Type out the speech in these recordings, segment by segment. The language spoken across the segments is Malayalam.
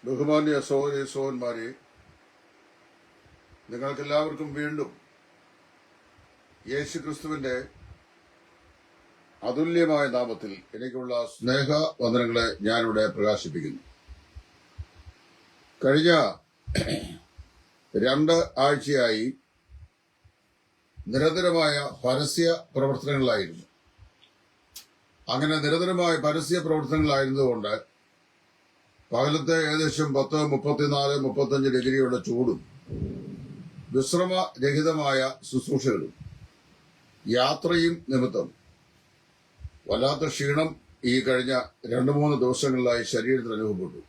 ബഹുമാന്യ സഹോദരി സഹോദരന്മാരെ, നിങ്ങൾക്കെല്ലാവർക്കും വീണ്ടും യേശു ക്രിസ്തുവിന്റെ അതുല്യമായ നാമത്തിൽ എനിക്കുള്ള സ്നേഹ വന്ദനങ്ങളെ ഞാനിവിടെ പ്രകാശിപ്പിക്കുന്നു. കഴിഞ്ഞ 2 ആഴ്ചയായി നിരന്തരമായ പരസ്യ പ്രവർത്തനങ്ങളായിരുന്നു. അങ്ങനെ നിരന്തരമായ പരസ്യ പ്രവർത്തനങ്ങളായിരുന്നതുകൊണ്ട് പകലത്തെ ഏകദേശം 10, 34, 35 ഡിഗ്രിയുള്ള ചൂടും വിശ്രമരഹിതമായ ശുശ്രൂഷകളും യാത്രയും നിമിത്തം വല്ലാത്ത ക്ഷീണം ഈ കഴിഞ്ഞ 2-3 ദിവസങ്ങളിലായി ശരീരത്തിൽ അനുഭവപ്പെട്ടു.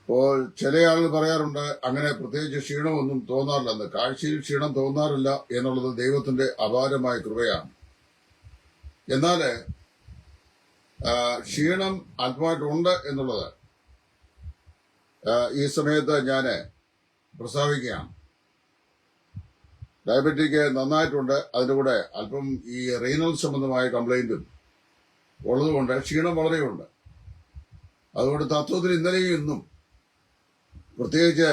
അപ്പോൾ ചില ആളുകൾ പറയാറുണ്ട്, അങ്ങനെ പ്രത്യേകിച്ച് ക്ഷീണമൊന്നും തോന്നാറില്ലെന്ന്. കാഴ്ചയിൽ ക്ഷീണം തോന്നാറില്ല എന്നുള്ളത് ദൈവത്തിന്റെ അപാരമായ കൃപയാണ്. എന്നാൽ ക്ഷീണം അല്പമായിട്ടുണ്ട് എന്നുള്ളത് ഈ സമയത്ത് ഞാൻ പ്രസ്താവിക്കുകയാണ്. ഡയബറ്റിക് നന്നായിട്ടുണ്ട്, അതിൻ്റെ കൂടെ അല്പം ഈ റീനൽ സംബന്ധമായ കംപ്ലൈന്റും ഉള്ളതുകൊണ്ട് ക്ഷീണം വളരെയുണ്ട്. അതുകൊണ്ട് തത്വത്തിൽ ഇന്നലെയും ഇന്നും പ്രത്യേകിച്ച്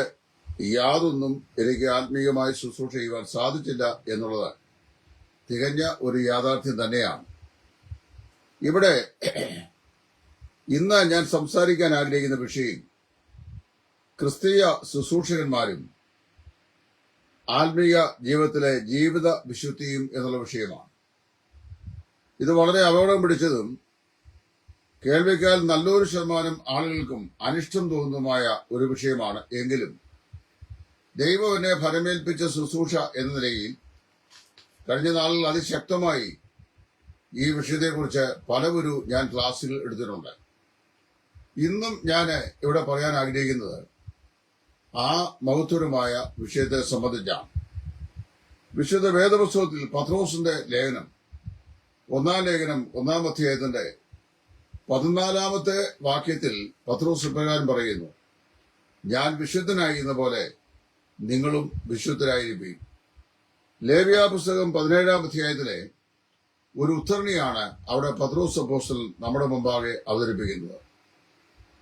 യാതൊന്നും എനിക്ക് ആത്മീയമായി ശുശ്രൂഷ ചെയ്യുവാൻ സാധിച്ചില്ല എന്നുള്ളത് തികഞ്ഞ ഒരു യാഥാർത്ഥ്യം തന്നെയാണ്. ഇവിടെ ഇന്ന് ഞാൻ സംസാരിക്കാൻ ആഗ്രഹിക്കുന്ന വിഷയം ക്രിസ്തീയ ശുശ്രൂഷകന്മാരും ആത്മീയ ജീവിതത്തിലെ ജീവിത വിശുദ്ധിയും എന്നുള്ള വിഷയമാണ്. ഇത് വളരെ അപകടം പിടിച്ചതും കേൾവിക്കാൽ നല്ലൊരു ശതമാനം ആളുകൾക്കും അനിഷ്ടം തോന്നുന്നതുമായ ഒരു വിഷയമാണ്. എങ്കിലും ദൈവം എന്നെ ഫലമേൽപ്പിച്ച ശുശ്രൂഷ എന്ന നിലയിൽ കഴിഞ്ഞ നാളിൽ അതിശക്തമായി ഈ വിഷയത്തെക്കുറിച്ച് പലവരു ഞാൻ ക്ലാസുകൾ എടുത്തിട്ടുണ്ട്. ഇന്നും ഞാൻ ഇവിടെ പറയാൻ ആഗ്രഹിക്കുന്നത് ആ മഹത്വരമായ വിഷയത്തെ സംബന്ധിച്ചാണ്. വിശുദ്ധ വേദപുസ്തകത്തിൽ പത്രോസിന്റെ ലേഖനം 1-ാം ലേഖനം 1-ാം അധ്യായത്തിന്റെ 14-ാമത്തെ വാക്യത്തിൽ പത്രോസ് ഇപ്രകാരം പറയുന്നു: ഞാൻ വിശുദ്ധനായിരുന്ന പോലെ നിങ്ങളും വിശുദ്ധരായിരിക്കും. ലേവ്യ പുസ്തകം 17-ാം അധ്യായത്തിലെ ഒരു ഉദ്ധരണിയാണ് അവിടെ പത്രോസ് അപ്പോസ്തലൻ നമ്മുടെ മുമ്പാകെ അവതരിപ്പിക്കുന്നത്.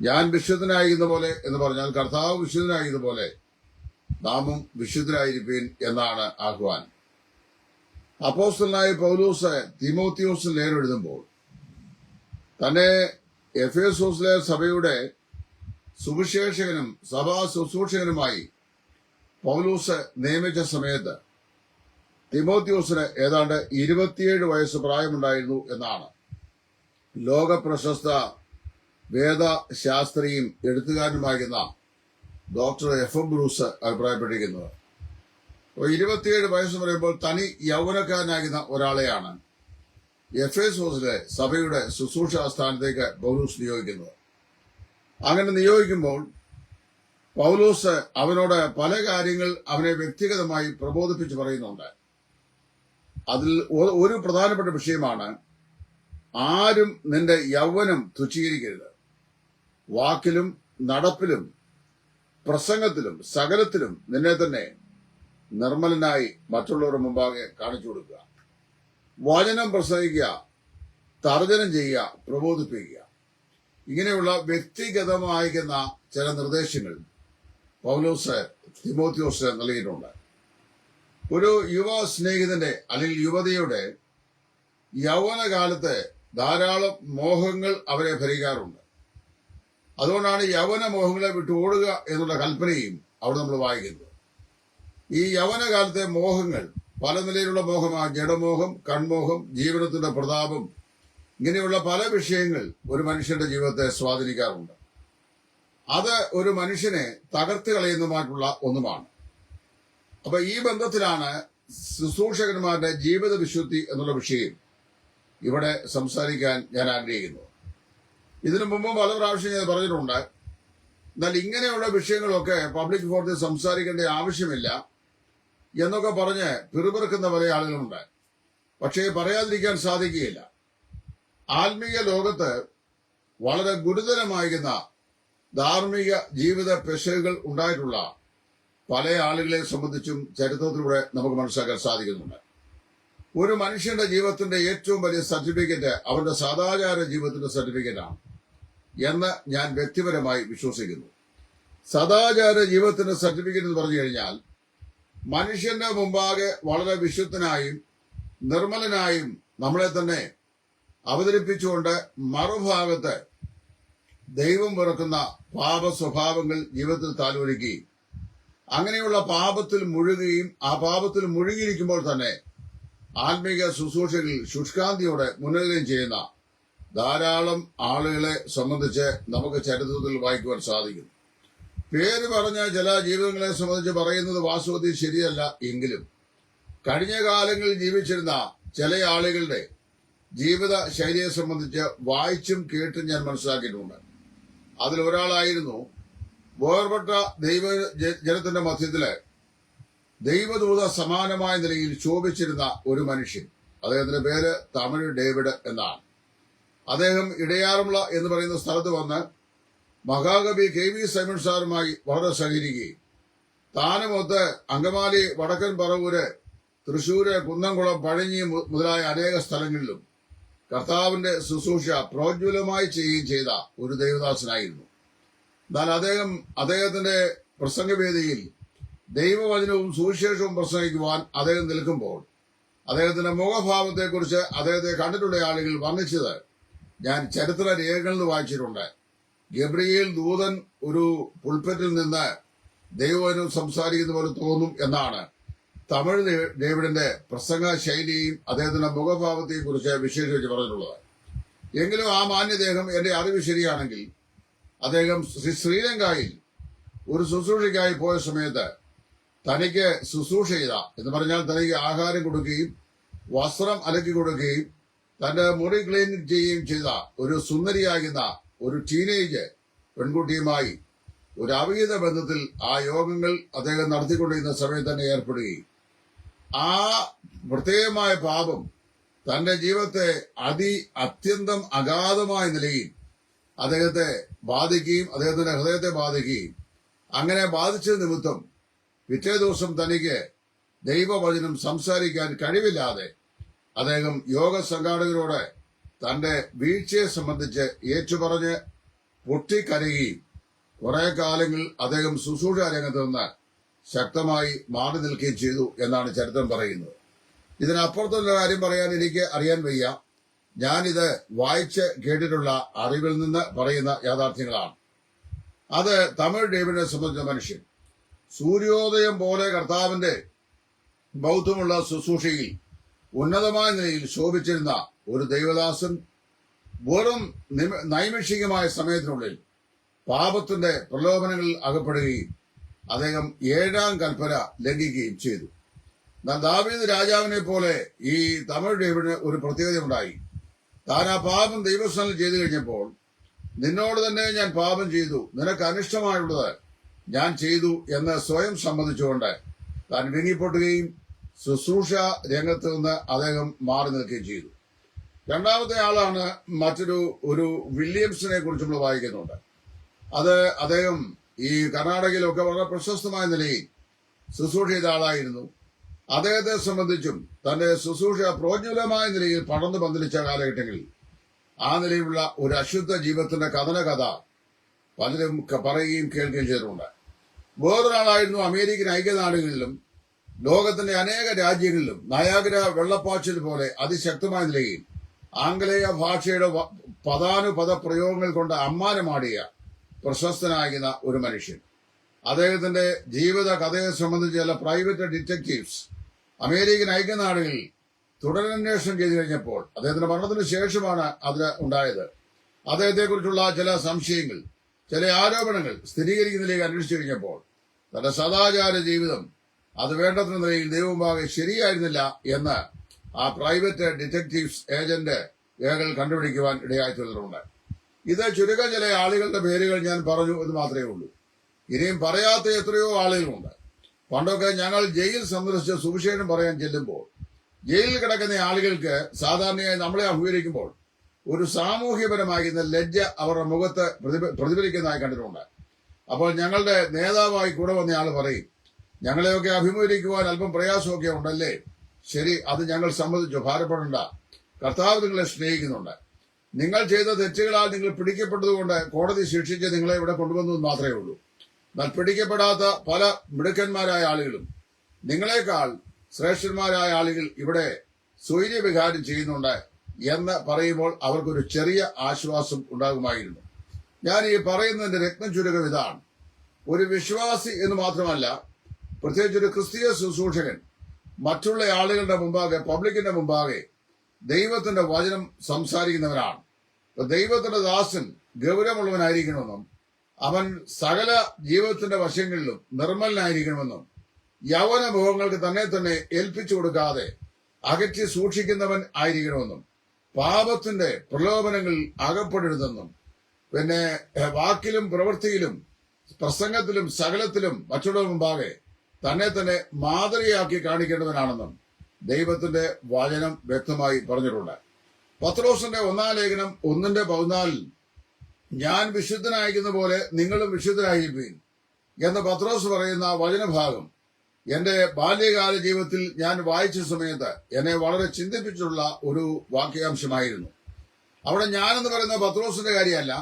ഞാൻ വിശുദ്ധനായിരുന്ന പോലെ എന്ന് പറഞ്ഞാൽ കർത്താവ് വിശുദ്ധനായിരുന്ന പോലെ നാമും വിശുദ്ധരായിരിപ്പീൻ എന്നാണ് ആഹ്വാനം. അപ്പോസ്തലനായ പൗലോസ് തിമോത്തിയോസിന് ലേഖനം എഴുതുമ്പോൾ തന്നെ എഫേസോസിലെ സഭയുടെ സുവിശേഷകനും സഭാ ശുശ്രൂഷകനുമായി പൗലോസ് നിയമിച്ച സമയത്ത് തിമോത്തിയോസിന് ഏതാണ്ട് 27 വയസ്സ് പ്രായമുണ്ടായിരുന്നു എന്നാണ് ലോകപ്രശസ്ത വേദശാസ്ത്രിയും എഴുത്തുകാരനുമായിരുന്ന ഡോക്ടർ എഫ്.എം. ബ്രൂസ് അഭിപ്രായപ്പെട്ടിരിക്കുന്നത്. 27 വയസ്സ് പറയുമ്പോൾ തനി യൗവനക്കാരനാകുന്ന ഒരാളെയാണ് എഫേസോസിലെ സഭയുടെ ശുശ്രൂഷ സ്ഥാനത്തേക്ക് പൗലോസ് നിയോഗിക്കുന്നത്. അങ്ങനെ നിയോഗിക്കുമ്പോൾ പൗലോസ് അവനോട് പല കാര്യങ്ങൾ അവനെ വ്യക്തിഗതമായി പ്രബോധിപ്പിച്ച് പറയുന്നുണ്ട്. അതിൽ ഒരു പ്രധാനപ്പെട്ട വിഷയമാണ് ആരും നിന്റെ യൗവനം തുച്ഛീകരിക്കരുത്. വാക്കിലും നടപ്പിലും പ്രസംഗത്തിലും സകലത്തിലും നിന്നെ തന്നെ നിർമ്മലനായി മറ്റുള്ളവരുടെ മുമ്പാകെ കാണിച്ചു കൊടുക്കുക. വചനം പ്രസംഗിക്കുക, തർജ്ജനം ചെയ്യുക, പ്രബോധിപ്പിക്കുക. ഇങ്ങനെയുള്ള വ്യക്തിഗതമായിരിക്കുന്ന ചില നിർദ്ദേശങ്ങൾ പൗലോസ് തിമോത്തിയോസ് നൽകിയിട്ടുണ്ട്. ഒരു യുവ സ്നേഹിതന്റെ അല്ലെങ്കിൽ യുവതിയുടെ യൗവനകാലത്ത് ധാരാളം മോഹങ്ങൾ അവരെ ഭരിക്കാറുണ്ട്. അതുകൊണ്ടാണ് യൗവന മോഹങ്ങളെ വിട്ടു ഓടുക എന്നുള്ള കൽപ്പനയും അവിടെ നമ്മൾ വായിക്കുന്നത്. ഈ യൗവനകാലത്തെ മോഹങ്ങൾ പല നിലയിലുള്ള മോഹമാണ്. ജഡമോഹം, കൺമോഹം, ജീവനത്തിന്റെ പ്രതാപം, ഇങ്ങനെയുള്ള പല വിഷയങ്ങൾ ഒരു മനുഷ്യന്റെ ജീവിതത്തെ സ്വാധീനിക്കാറുണ്ട്. അത് ഒരു മനുഷ്യനെ തകർത്ത് കളയുന്നതുമായിട്ടുള്ള ഒന്നുമാണ്. അപ്പൊ ഈ ബന്ധത്തിലാണ് ശുശ്രൂഷകന്മാരുടെ ജീവിത വിശുദ്ധി എന്നുള്ള വിഷയം ഇവിടെ സംസാരിക്കാൻ ഞാൻ ആഗ്രഹിക്കുന്നത്. ഇതിനു മുമ്പ് പല പ്രാവശ്യം ഞാൻ പറഞ്ഞിട്ടുണ്ട്. എന്നാൽ ഇങ്ങനെയുള്ള വിഷയങ്ങളൊക്കെ പബ്ലിക് ഫോറത്തിൽ സംസാരിക്കേണ്ട ആവശ്യമില്ല എന്നൊക്കെ പറഞ്ഞ് പിറുപിറുക്കുന്ന പല ആളുകളുണ്ട്. പക്ഷേ പറയാതിരിക്കാൻ സാധിക്കുകയില്ല. ആത്മീയ ലോകത്ത് വളരെ ഗുരുതരമായിരുന്ന ധാർമ്മിക ജീവിത പെശകുകൾ ഉണ്ടായിട്ടുള്ള പല ആളുകളെ സംബന്ധിച്ചും ചരിത്രത്തിലൂടെ നമുക്ക് മനസ്സിലാക്കാൻ സാധിക്കുന്നുണ്ട്. ഒരു മനുഷ്യന്റെ ജീവിതത്തിന്റെ ഏറ്റവും വലിയ സർട്ടിഫിക്കറ്റ് അവന്റെ സദാചാര ജീവിതത്തിന്റെ സർട്ടിഫിക്കറ്റാണ്. എന്ന് ഞാൻ വ്യക്തിപരമായി വിശ്വസിക്കുന്നു. സദാചാര ജീവിതത്തിന്റെ സർട്ടിഫിക്കറ്റ് എന്ന് പറഞ്ഞു കഴിഞ്ഞാൽ മനുഷ്യന്റെ മുമ്പാകെ വളരെ വിശുദ്ധനായും നിർമ്മലനായും നമ്മളെ തന്നെ അവതരിപ്പിച്ചുകൊണ്ട് മറുഭാഗത്ത് ദൈവം വെറുക്കുന്ന പാപ സ്വഭാവങ്ങൾ ജീവിതത്തിൽ താലോലിക്കുകയും അങ്ങനെയുള്ള പാപത്തിൽ മുഴുകുകയും ആ പാപത്തിൽ മുഴുകിയിരിക്കുമ്പോൾ തന്നെ ആത്മീക ശുശ്രൂഷകളിൽ ശുഷ്കാന്തിയോടെ മുന്നേറുകയും ചെയ്യുന്ന ധാരാളം ആളുകളെ സംബന്ധിച്ച് നമുക്ക് ചരിത്രത്തിൽ വായിക്കുവാൻ സാധിക്കും. പേര് പറഞ്ഞ ചില ജീവിതങ്ങളെ സംബന്ധിച്ച് പറയുന്നത് വാസ്തവത്തിൽ ശരിയല്ല എങ്കിലും കഴിഞ്ഞ കാലങ്ങളിൽ ജീവിച്ചിരുന്ന ചില ആളുകളുടെ ജീവിത ശൈലിയെ സംബന്ധിച്ച് വായിച്ചും കേട്ടും ഞാൻ മനസ്സിലാക്കിയിട്ടുണ്ട്. അതിലൊരാളായിരുന്നു വേർപെട്ട ജനത്തിന്റെ മധ്യത്തില് ദൈവദൂത സമാനമായ നിലയിൽ ശോഭിച്ചിരുന്ന ഒരു മനുഷ്യൻ. അദ്ദേഹത്തിന്റെ പേര് തമിഴ് ഡേവിഡ് എന്നാണ്. അദ്ദേഹം ഇടയാറുമുള എന്ന് പറയുന്ന സ്ഥലത്ത് വന്ന് മഹാകവി KV സൈമൺ സാറുമായി വളരെ സഹകരിക്കുകയും താനുമൊത്ത് അങ്കമാലി, വടക്കൻ പറവൂര്, തൃശൂര്, കുന്നംകുളം, പഴഞ്ഞി മുതലായ അനേക സ്ഥലങ്ങളിലും കർത്താവിന്റെ ശുശ്രൂഷ പ്രോജ്വലമായി ചെയ്യുകയും ചെയ്ത ഒരു ദൈവദാസനായിരുന്നു. എന്നാൽ അദ്ദേഹത്തിന്റെ പ്രസംഗവേദിയിൽ ദൈവവചനവും സുവിശേഷവും പ്രസംഗിക്കുവാൻ അദ്ദേഹം നിൽക്കുമ്പോൾ അദ്ദേഹത്തിന്റെ മുഖഭാവത്തെക്കുറിച്ച് അദ്ദേഹത്തെ കണ്ടിട്ടുള്ള ആളുകൾ വർണ്ണിച്ചത് ഞാൻ ചരിത്ര രേഖകളിൽ വായിച്ചിട്ടുണ്ട്. ഗബ്രിയേൽ ദൂതൻ ഒരു പുൽപ്പറ്റിൽ നിന്ന് ദൈവവചനം സംസാരിക്കുന്ന പോലെ തോന്നും എന്നാണ് തമിഴ് ഡേവിഡിന്റെ പ്രസംഗ ശൈലിയും അദ്ദേഹത്തിന്റെ മുഖഭാവത്തെയും കുറിച്ച് വിശേഷിച്ച് പറഞ്ഞിട്ടുള്ളത്. എങ്കിലും ആ മാന്യദേഹം എന്റെ അറിവ് ശരിയാണെങ്കിൽ അദ്ദേഹം ശ്രീലങ്കയിൽ ഒരു ശുശ്രൂഷയ്ക്കായി പോയ സമയത്ത് തനിക്ക് ശുശ്രൂഷ ചെയ്ത എന്ന് പറഞ്ഞാൽ തനിക്ക് ആഹാരം കൊടുക്കുകയും വസ്ത്രം അലക്കി കൊടുക്കുകയും തന്റെ മുറി ക്ലീൻ ചെയ്യുകയും ചെയ്ത ഒരു സുന്ദരിയാകുന്ന ഒരു ടീനേജ് പെൺകുട്ടിയുമായി ഒരു അവിഹിത ബന്ധത്തിൽ ആ യോഗങ്ങൾ അദ്ദേഹം നടത്തിക്കൊണ്ടിരുന്ന സമയത്ത് തന്നെ ഏർപ്പെടുകയും ആ പ്രത്യേകമായ പാപം തന്റെ ജീവിതത്തെ അത്യന്തം അഗാധമായ നിലയിൽ അദ്ദേഹത്തെ ബാധിക്കുകയും അദ്ദേഹത്തിന്റെ ഹൃദയത്തെ ബാധിക്കുകയും അങ്ങനെ ബാധിച്ച നിമിത്തം പിറ്റേ ദിവസം തനിക്ക് ദൈവവചനം സംസാരിക്കാൻ കഴിവില്ലാതെ അദ്ദേഹം യോഗ സംഘാടകരോട് തന്റെ വീഴ്ചയെ സംബന്ധിച്ച് ഏറ്റുപറഞ്ഞ് പൊട്ടിക്കരയുകയും കുറെ കാലങ്ങൾ അദ്ദേഹം ശുശ്രൂഷ രംഗത്ത് നിന്ന് ശക്തമായി മാറി നിൽക്കുകയും ചെയ്തു എന്നാണ് ചരിത്രം പറയുന്നത്. ഇതിനപ്പുറത്തുള്ള കാര്യം പറയാൻ എനിക്ക് അറിയാൻ വയ്യ. ഞാനിത് വായിച്ച് കേട്ടിട്ടുള്ള അറിവിൽ നിന്ന് പറയുന്ന യാഥാർത്ഥ്യങ്ങളാണ്. അത് തമിഴ് ഡേവിഡിനെ സംബന്ധിച്ച മനുഷ്യൻ സൂര്യോദയം പോലെ കർത്താവിന്റെ ബൗദ്ധമുള്ള ശുശ്രൂഷയിൽ ഉന്നതമായ നിലയിൽ ശോഭിച്ചിരുന്ന ഒരു ദൈവദാസൻ വെറും നൈമിഷികമായ സമയത്തിനുള്ളിൽ പാപത്തിന്റെ പ്രലോഭനങ്ങളിൽ അകപ്പെടുകയും അദ്ദേഹം 7-ാം കൽപ്പന ലംഘിക്കുകയും ചെയ്തു. എന്നാൽ ദാവീദ് രാജാവിനെ പോലെ ഈ തമിഴ് ഡേവിഡിന് ഒരു പ്രത്യേകത ഉണ്ടായി. താൻ ആ പാപം ദൈവസ്ഥാനിൽ ചെയ്തു കഴിഞ്ഞപ്പോൾ നിന്നോട് തന്നെ ഞാൻ പാപം ചെയ്തു, നിനക്ക് അനിഷ്ടമായുള്ളത് ഞാൻ ചെയ്തു എന്ന് സ്വയം സമ്മതിച്ചുകൊണ്ട് താൻ വിങ്ങിപ്പൊട്ടുകയും ശുശ്രൂഷ രംഗത്ത് നിന്ന് അദ്ദേഹം മാറി നിൽക്കുകയും ചെയ്തു. രണ്ടാമത്തെ ആളാണ് ഒരു വില്യംസിനെ കുറിച്ച് നമ്മൾ വായിക്കുന്നുണ്ട്. അദ്ദേഹം ഈ കർണാടകയിലൊക്കെ വളരെ പ്രശസ്തമായ നിലയിൽ ശുശ്രൂഷ ചെയ്ത ആളായിരുന്നു. അദ്ദേഹത്തെ സംബന്ധിച്ചും തന്റെ ശുശ്രൂഷ പ്രോജ്വലമായ നിലയിൽ പടർന്നു പന്തലിച്ച കാലഘട്ടങ്ങളിൽ ആ നിലയിലുള്ള ഒരു അശുദ്ധ ജീവിതത്തിന്റെ കഥ പലരും പറയുകയും കേൾക്കുകയും ചെയ്തിട്ടുണ്ട്. വേറൊരാളായിരുന്നു അമേരിക്കൻ ഐക്യനാടുകളിലും ലോകത്തിന്റെ അനേക രാജ്യങ്ങളിലും നയാഗ്ര വെള്ളപ്പാച്ചിൽ പോലെ അതിശക്തമായ നിലയിൽ ആംഗലേയ ഭാഷയുടെ പദാനുപദ പ്രയോഗങ്ങൾ കൊണ്ട് അമ്മാനമാടിയ പ്രശസ്തനാകുന്ന ഒരു മനുഷ്യൻ. അദ്ദേഹത്തിന്റെ ജീവിത കഥയെ സംബന്ധിച്ച് ചില പ്രൈവറ്റ് ഡിറ്റക്റ്റീവ്സ് അമേരിക്കൻ ഐക്യനാടുകളിൽ തുടരന്വേഷണം ചെയ്തു കഴിഞ്ഞപ്പോൾ അദ്ദേഹത്തിന്റെ മരണത്തിന് ശേഷമാണ് അത് ഉണ്ടായത്. അദ്ദേഹത്തെക്കുറിച്ചുള്ള ചില സംശയങ്ങൾ, ചില ആരോപണങ്ങൾ സ്ഥിരീകരിക്കുന്നതിലേക്ക് അന്വേഷിച്ചു കഴിഞ്ഞപ്പോൾ തന്റെ സദാചാര ജീവിതം അത് വേണ്ടത്ര നിലയിൽ ദൈവമുമ്പാകെ ശരിയായിരുന്നില്ല എന്ന് ആ പ്രൈവറ്റ് ഡിറ്റക്റ്റീവ്സ് ഏജന്റ് രേഖകൾ കണ്ടുപിടിക്കുവാൻ ഇടയായി തീർന്നിട്ടുണ്ട്. ഇത് ചുരുക്കം ചില ആളുകളുടെ പേരുകൾ ഞാൻ പറഞ്ഞു എന്ന് മാത്രമേ ഉള്ളൂ. ഇനിയും പറയാത്ത എത്രയോ ആളുകളുണ്ട്. പണ്ടൊക്കെ ഞങ്ങൾ ജയിൽ സന്ദർശിച്ച് സുവിശേഷം പറയാൻ ചെല്ലുമ്പോൾ ജയിലിൽ കിടക്കുന്ന ആളുകൾക്ക് സാധാരണയായി നമ്മളെ അഭിമുഖീകരിക്കുമ്പോൾ ഒരു സാമൂഹ്യപരമാകുന്ന ലജ്ജ അവരുടെ മുഖത്ത് പ്രതിഫലിക്കുന്നതായി കണ്ടിട്ടുണ്ട്. അപ്പോൾ ഞങ്ങളുടെ നേതാവായി കൂടെ വന്ന ആൾ പറയും, ഞങ്ങളെയൊക്കെ അഭിമുഖീകരിക്കുവാൻ അല്പം പ്രയാസമൊക്കെ ഉണ്ടല്ലേ, ശരി, അത് ഞങ്ങൾ സമ്മതിച്ചു, ഭാരപ്പെടേണ്ട, കർത്താവ് നിങ്ങളെ സ്നേഹിക്കുന്നുണ്ട്. നിങ്ങൾ ചെയ്ത തെറ്റുകളാൽ നിങ്ങൾ പിടിക്കപ്പെട്ടതുകൊണ്ട് കോടതി ശിക്ഷിച്ച് നിങ്ങളെ ഇവിടെ കൊണ്ടുവന്നു എന്ന് മാത്രമേ ഉള്ളൂ. എന്നാൽ പിടിക്കപ്പെടാത്ത പല മിടുക്കന്മാരായ ആളുകളും നിങ്ങളെക്കാൾ ശ്രേഷ്ഠന്മാരായ ആളുകൾ ഇവിടെ സ്വൈര്യവികാരം ചെയ്യുന്നുണ്ട് എന്ന് പറയുമ്പോൾ അവർക്കൊരു ചെറിയ ആശ്വാസം ഉണ്ടാകുമായിരുന്നു. ഞാൻ ഈ പറയുന്നതിന്റെ രത്നം ചുരുക്കം ഇതാണ്. ഒരു വിശ്വാസി എന്ന് മാത്രമല്ല, പ്രത്യേകിച്ച് ഒരു ക്രിസ്തീയ ശുശ്രൂഷകൻ മറ്റുള്ള ആളുകളുടെ മുമ്പാകെ, പബ്ലിക്കിന്റെ മുമ്പാകെ ദൈവത്തിന്റെ വചനം സംസാരിക്കുന്നവനാണ്. ദൈവത്തിന്റെ ദാസൻ ഗൗരവമുള്ളവനായിരിക്കണമെന്നും അവൻ സകല ജീവിതത്തിന്റെ വശങ്ങളിലും നിർമ്മലനായിരിക്കണമെന്നും യൗവന മുഖങ്ങൾക്ക് തന്നെ ഏൽപ്പിച്ചു കൊടുക്കാതെ അകറ്റി സൂക്ഷിക്കുന്നവൻ ആയിരിക്കണമെന്നും പാപത്തിന്റെ പ്രലോഭനങ്ങളിൽ അകപ്പെടരുതെന്നും പിന്നെ വാക്കിലും പ്രവൃത്തിയിലും പ്രസംഗത്തിലും സകലത്തിലും മറ്റുള്ളവർ മുമ്പാകെ തന്നെ മാതൃകയാക്കി കാണിക്കേണ്ടവനാണെന്നും ദൈവത്തിന്റെ വചനം വ്യക്തമായി പറഞ്ഞിട്ടുണ്ട്. പത്രോസിന്റെ 1-ാം ലേഖനം 1:14 ഞാൻ വിശുദ്ധനായിരിക്കുന്ന പോലെ നിങ്ങളും വിശുദ്ധരായിരിപ്പീൻ എന്ന് പത്രോസ് പറയുന്ന വചനഭാഗം എന്റെ ബാല്യകാല ജീവിതത്തിൽ ഞാൻ വായിച്ച സമയത്ത് എന്നെ വളരെ ചിന്തിപ്പിച്ചുള്ള ഒരു വാക്യാംശമായിരുന്നു. അവിടെ ഞാനെന്ന് പറയുന്ന പത്രോസിന്റെ കാര്യമല്ല,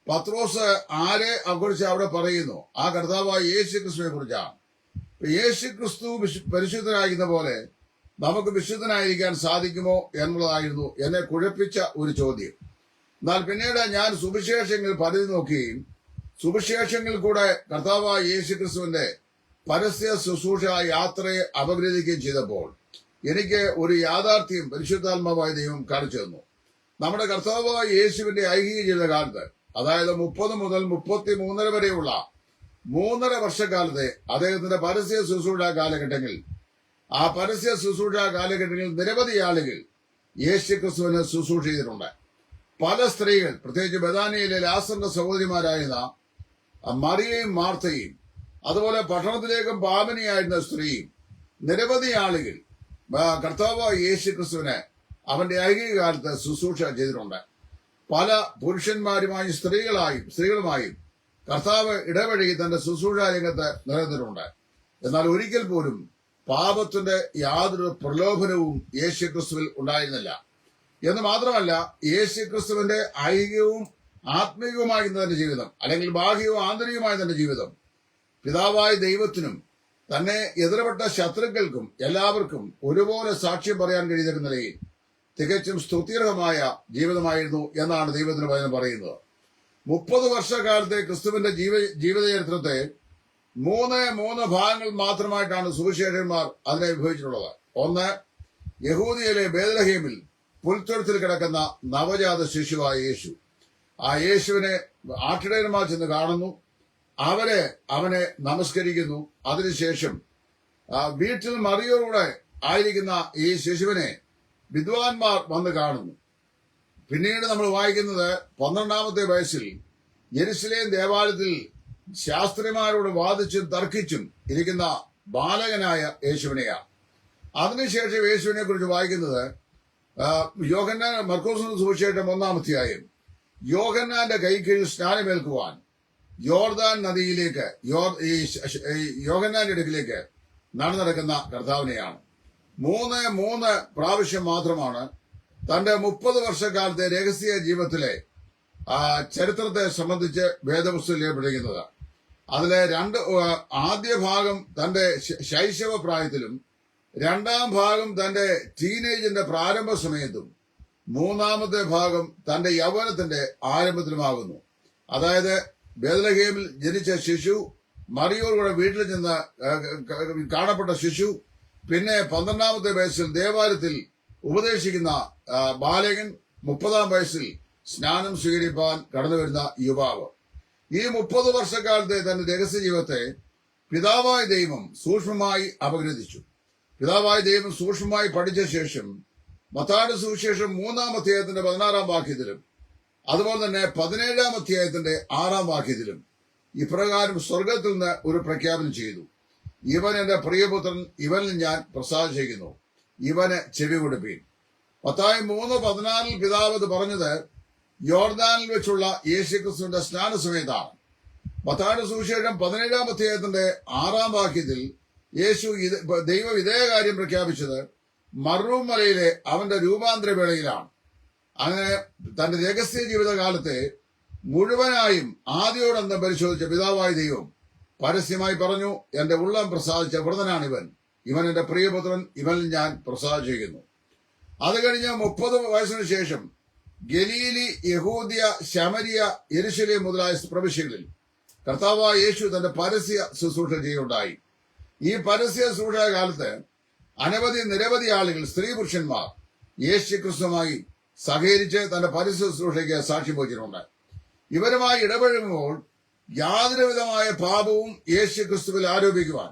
പത്രോസ് ആരെ കുറിച്ച് അവിടെ പറയുന്നു? ആ കർത്താവായ യേശു ക്രിസ്തുവിനെ കുറിച്ചാണ്. യേശു ക്രിസ്തു പരിശുദ്ധനായിരിക്കുന്ന പോലെ നമുക്ക് വിശുദ്ധനായിരിക്കാൻ സാധിക്കുമോ എന്നുള്ളതായിരുന്നു എന്നെ കുഴപ്പിച്ച ഒരു ചോദ്യം. എന്നാൽ പിന്നീട് ഞാൻ സുവിശേഷങ്ങൾ പരതി നോക്കുകയും സുവിശേഷങ്ങളിൽ കൂടെ കർത്താവായ യേശു ക്രിസ്തുവിന്റെ പരസ്യ ശുശ്രൂഷ യാത്രയെ അപഗ്രഥിക്കുകയും ചെയ്തപ്പോൾ എനിക്ക് ഒരു യാഥാർത്ഥ്യം പരിശുദ്ധാത്മാവായ ദൈവം കാണിച്ചു തന്നു. നമ്മുടെ കർത്താവായ യേശുവിന്റെ ഐഹിക ജീവിതകാലത്ത്, അതായത് 30 മുതൽ 33 വരെയുള്ള 3.5 വർഷക്കാലത്തെ അദ്ദേഹത്തിന്റെ പരസ്യ ശുശ്രൂഷ കാലഘട്ടങ്ങളിൽ, ആ പരസ്യ ശുശ്രൂഷ കാലഘട്ടങ്ങളിൽ നിരവധി ആളുകൾ യേശു ക്രിസ്തുവിനെ ശുശ്രൂഷ ചെയ്തിട്ടുണ്ട്. പല സ്ത്രീകൾ, പ്രത്യേകിച്ച് ബഥാനിയയിലെ ലാസറിന്റെ സഹോദരിമാരായിരുന്ന മറിയയും മാർത്തയും, അതുപോലെ പട്ടണത്തിലേക്കും പാപിനിയായിരുന്ന സ്ത്രീയും, നിരവധി ആളുകൾ കർത്താവായ യേശു ക്രിസ്തുവിനെ അവന്റെ ഐഹിക കാലത്ത് ശുശ്രൂഷ ചെയ്തിട്ടുണ്ട്. പല പുരുഷന്മാരുമായും സ്ത്രീകളുമായും കർത്താവ് ഇടപഴകി തന്റെ ശുശ്രൂഷ രംഗത്ത് നിലനിന്നിട്ടുണ്ട്. എന്നാൽ ഒരിക്കൽ പോലും പാപത്തിന്റെ യാതൊരു പ്രലോഭനവും യേശു ക്രിസ്തുവിൽ ഉണ്ടായിരുന്നില്ല. എന്ന് മാത്രമല്ല, യേശു ക്രിസ്തുവിന്റെ ഐഹികവും ആത്മീയവുമായ തന്റെ ജീവിതം, അല്ലെങ്കിൽ ബാഹ്യവും ആന്തരികമായ തന്റെ ജീവിതം പിതാവായ ദൈവത്തിനും തന്നെ എതിർപ്പെട്ട ശത്രുക്കൾക്കും എല്ലാവർക്കും ഒരുപോലെ സാക്ഷ്യം പറയാൻ കഴിയുന്ന നിലയിൽ തികച്ചും സ്തുത്യർഹമായ ജീവിതമായിരുന്നു എന്നാണ് ദൈവത്തിന് വചനം പറയുന്നത്. 30 വർഷക്കാലത്തെ ക്രിസ്തുവിന്റെ ജീവിത ചരിത്രത്തെ 3 ഭാഗങ്ങൾ മാത്രമായിട്ടാണ് സുവിശേഷന്മാർ അതിനെ വിഭജിച്ചിട്ടുള്ളത്. ഒന്ന്, യഹൂദിയയിലെ ബേത്ലഹേമിൽ പുൽത്തൊഴുത്തിൽ കിടക്കുന്ന നവജാത ശിശുവായ യേശു. ആ യേശുവിനെ ആട്ടിടയന്മാർ ചെന്ന് കാണുന്നു, അവനെ നമസ്കരിക്കുന്നു. അതിനുശേഷം വീട്ടിൽ മറിയോടുകൂടെ ആയിരിക്കുന്ന ഈ ശിശുവിനെ വിദ്വാൻമാർ വന്ന് കാണുന്നു. പിന്നീട് നമ്മൾ വായിക്കുന്നത് 12-ാമത്തെ വയസ്സിൽ യെരുശലേം ദേവാലയത്തിൽ ശാസ്ത്രിമാരോട് വാദിച്ചും തർക്കിച്ചും ഇരിക്കുന്ന ബാലകനായ യേശുവിനെയാണ്. അതിനുശേഷം യേശുവിനെ കുറിച്ച് വായിക്കുന്നത് യോഹന്നാൻ, മർക്കോസിന്റെ സുവിശേഷം 1-ാം അധ്യായം, യോഹന്നാന്റെ കൈക്കീഴിൽ സ്നാനമേൽക്കുവാൻ യോർദാൻ നദിയിലേക്ക്, യോഹന്നാന്റെ അടുക്കിലേക്ക് നടക്കുന്ന കർത്താവിനെയാണ്. 3 പ്രാവശ്യം മാത്രമാണ് തന്റെ 30 വർഷക്കാലത്തെ രഹസ്യ ജീവിതത്തിലെ ചരിത്രത്തെ സംബന്ധിച്ച് വേദപുസ്തകം രേഖപ്പെടുത്തുന്നത്. അതിലെ ആദ്യ ഭാഗം തന്റെ ശൈശവ പ്രായത്തിലും 2-ാം ഭാഗം തന്റെ ടീനേജിന്റെ പ്രാരംഭ സമയത്തും 3-ാമത്തെ ഭാഗം തന്റെ യൗവനത്തിന്റെ ആരംഭത്തിലുമാകുന്നു. അതായത് ബേത്ലഹേമിൽ ജനിച്ച ശിശു, മറിയോടുകൂടെ വീട്ടിൽ ചെന്ന് കാണപ്പെട്ട ശിശു, പിന്നെ 12-ാമത്തെ വയസ്സിൽ ദേവാലയത്തിൽ ഉപദേശിക്കുന്ന ബാലകൻ, 30-ാം വയസ്സിൽ സ്നാനം സ്വീകരിപ്പാൻ കടന്നുവരുന്ന യുവാവ്. ഈ 30 വർഷക്കാലത്തെ തന്റെ രഹസ്യ ജീവിതത്തെ പിതാവായ ദൈവം സൂക്ഷ്മമായി അപഗ്രഥിച്ചു. പിതാവായ ദൈവം സൂക്ഷ്മമായി പഠിച്ച ശേഷം മത്തായിയുടെ സുവിശേഷം 3-ാം അധ്യായത്തിന്റെ 16-ാം വാക്യത്തിലും അതുപോലെ തന്നെ 17-ാം അധ്യായത്തിന്റെ 6-ാം വാക്യത്തിലും ഇപ്രകാരം സ്വർഗത്തിൽ നിന്ന് ഒരു പ്രഖ്യാപനം ചെയ്തു: ഇവൻ എന്റെ പ്രിയപുത്രൻ, ഇവനിൽ ഞാൻ പ്രസാദിച്ചിരിക്കുന്നു, ഇവന് ചെവി കൊടുപ്പീൻ. മത്തായി 3:14 പിതാവ് പറഞ്ഞത് യോർദാനിൽ വെച്ചുള്ള യേശുക്രിസ്തുവിന്റെ സ്നാന സമയത്താണ്. മത്തായിയുടെ സുവിശേഷം 17-ാം അധ്യായത്തിന്റെ 6-ാം വാക്യത്തിൽ ദൈവം ഇതേ കാര്യം പ്രഖ്യാപിച്ചത് മർറൂം മലയിലെ അവന്റെ രൂപാന്തര വേളയിലാണ്. അങ്ങനെ തന്റെ രഹസ്യ ജീവിതകാലത്തെ മുഴുവനായും ആദ്യോടന്തം പരിശോധിച്ച പിതാവായ ദൈവം പരസ്യമായി പറഞ്ഞു, എന്റെ ഉള്ളം പ്രസാദിച്ച വ്രതനാണിവൻ, ഇവൻ എന്റെ പ്രിയപുത്രൻ, ഇവനിൽ ഞാൻ പ്രസാദിച്ചിരിക്കുന്നു. അത് കഴിഞ്ഞ് 30 വയസ്സിനു ശേഷം ഗലീലി, യഹൂദ്യ, ശമരിയ, യെരുശലേം മുതലായ പ്രവിശ്യകളിൽ കർത്താവായ യേശു തന്റെ പരസ്യ ശുശ്രൂഷ ചെയ്യുണ്ടായി. ഈ പരസ്യ ശുശ്രൂഷ കാലത്ത് നിരവധി ആളുകൾ, സ്ത്രീ പുരുഷന്മാർ യേശു ക്രിസ്തുമായി സഹകരിച്ച് തന്റെ പരസ്യ ശുശ്രൂഷയ്ക്ക് സാക്ഷ്യം വഹിച്ചിട്ടുണ്ട്. ഇവരുമായി ഇടപഴകുമ്പോൾ യാതൊരുവിധമായ പാപവും യേശു ക്രിസ്തുവിൽ ആരോപിക്കുവാൻ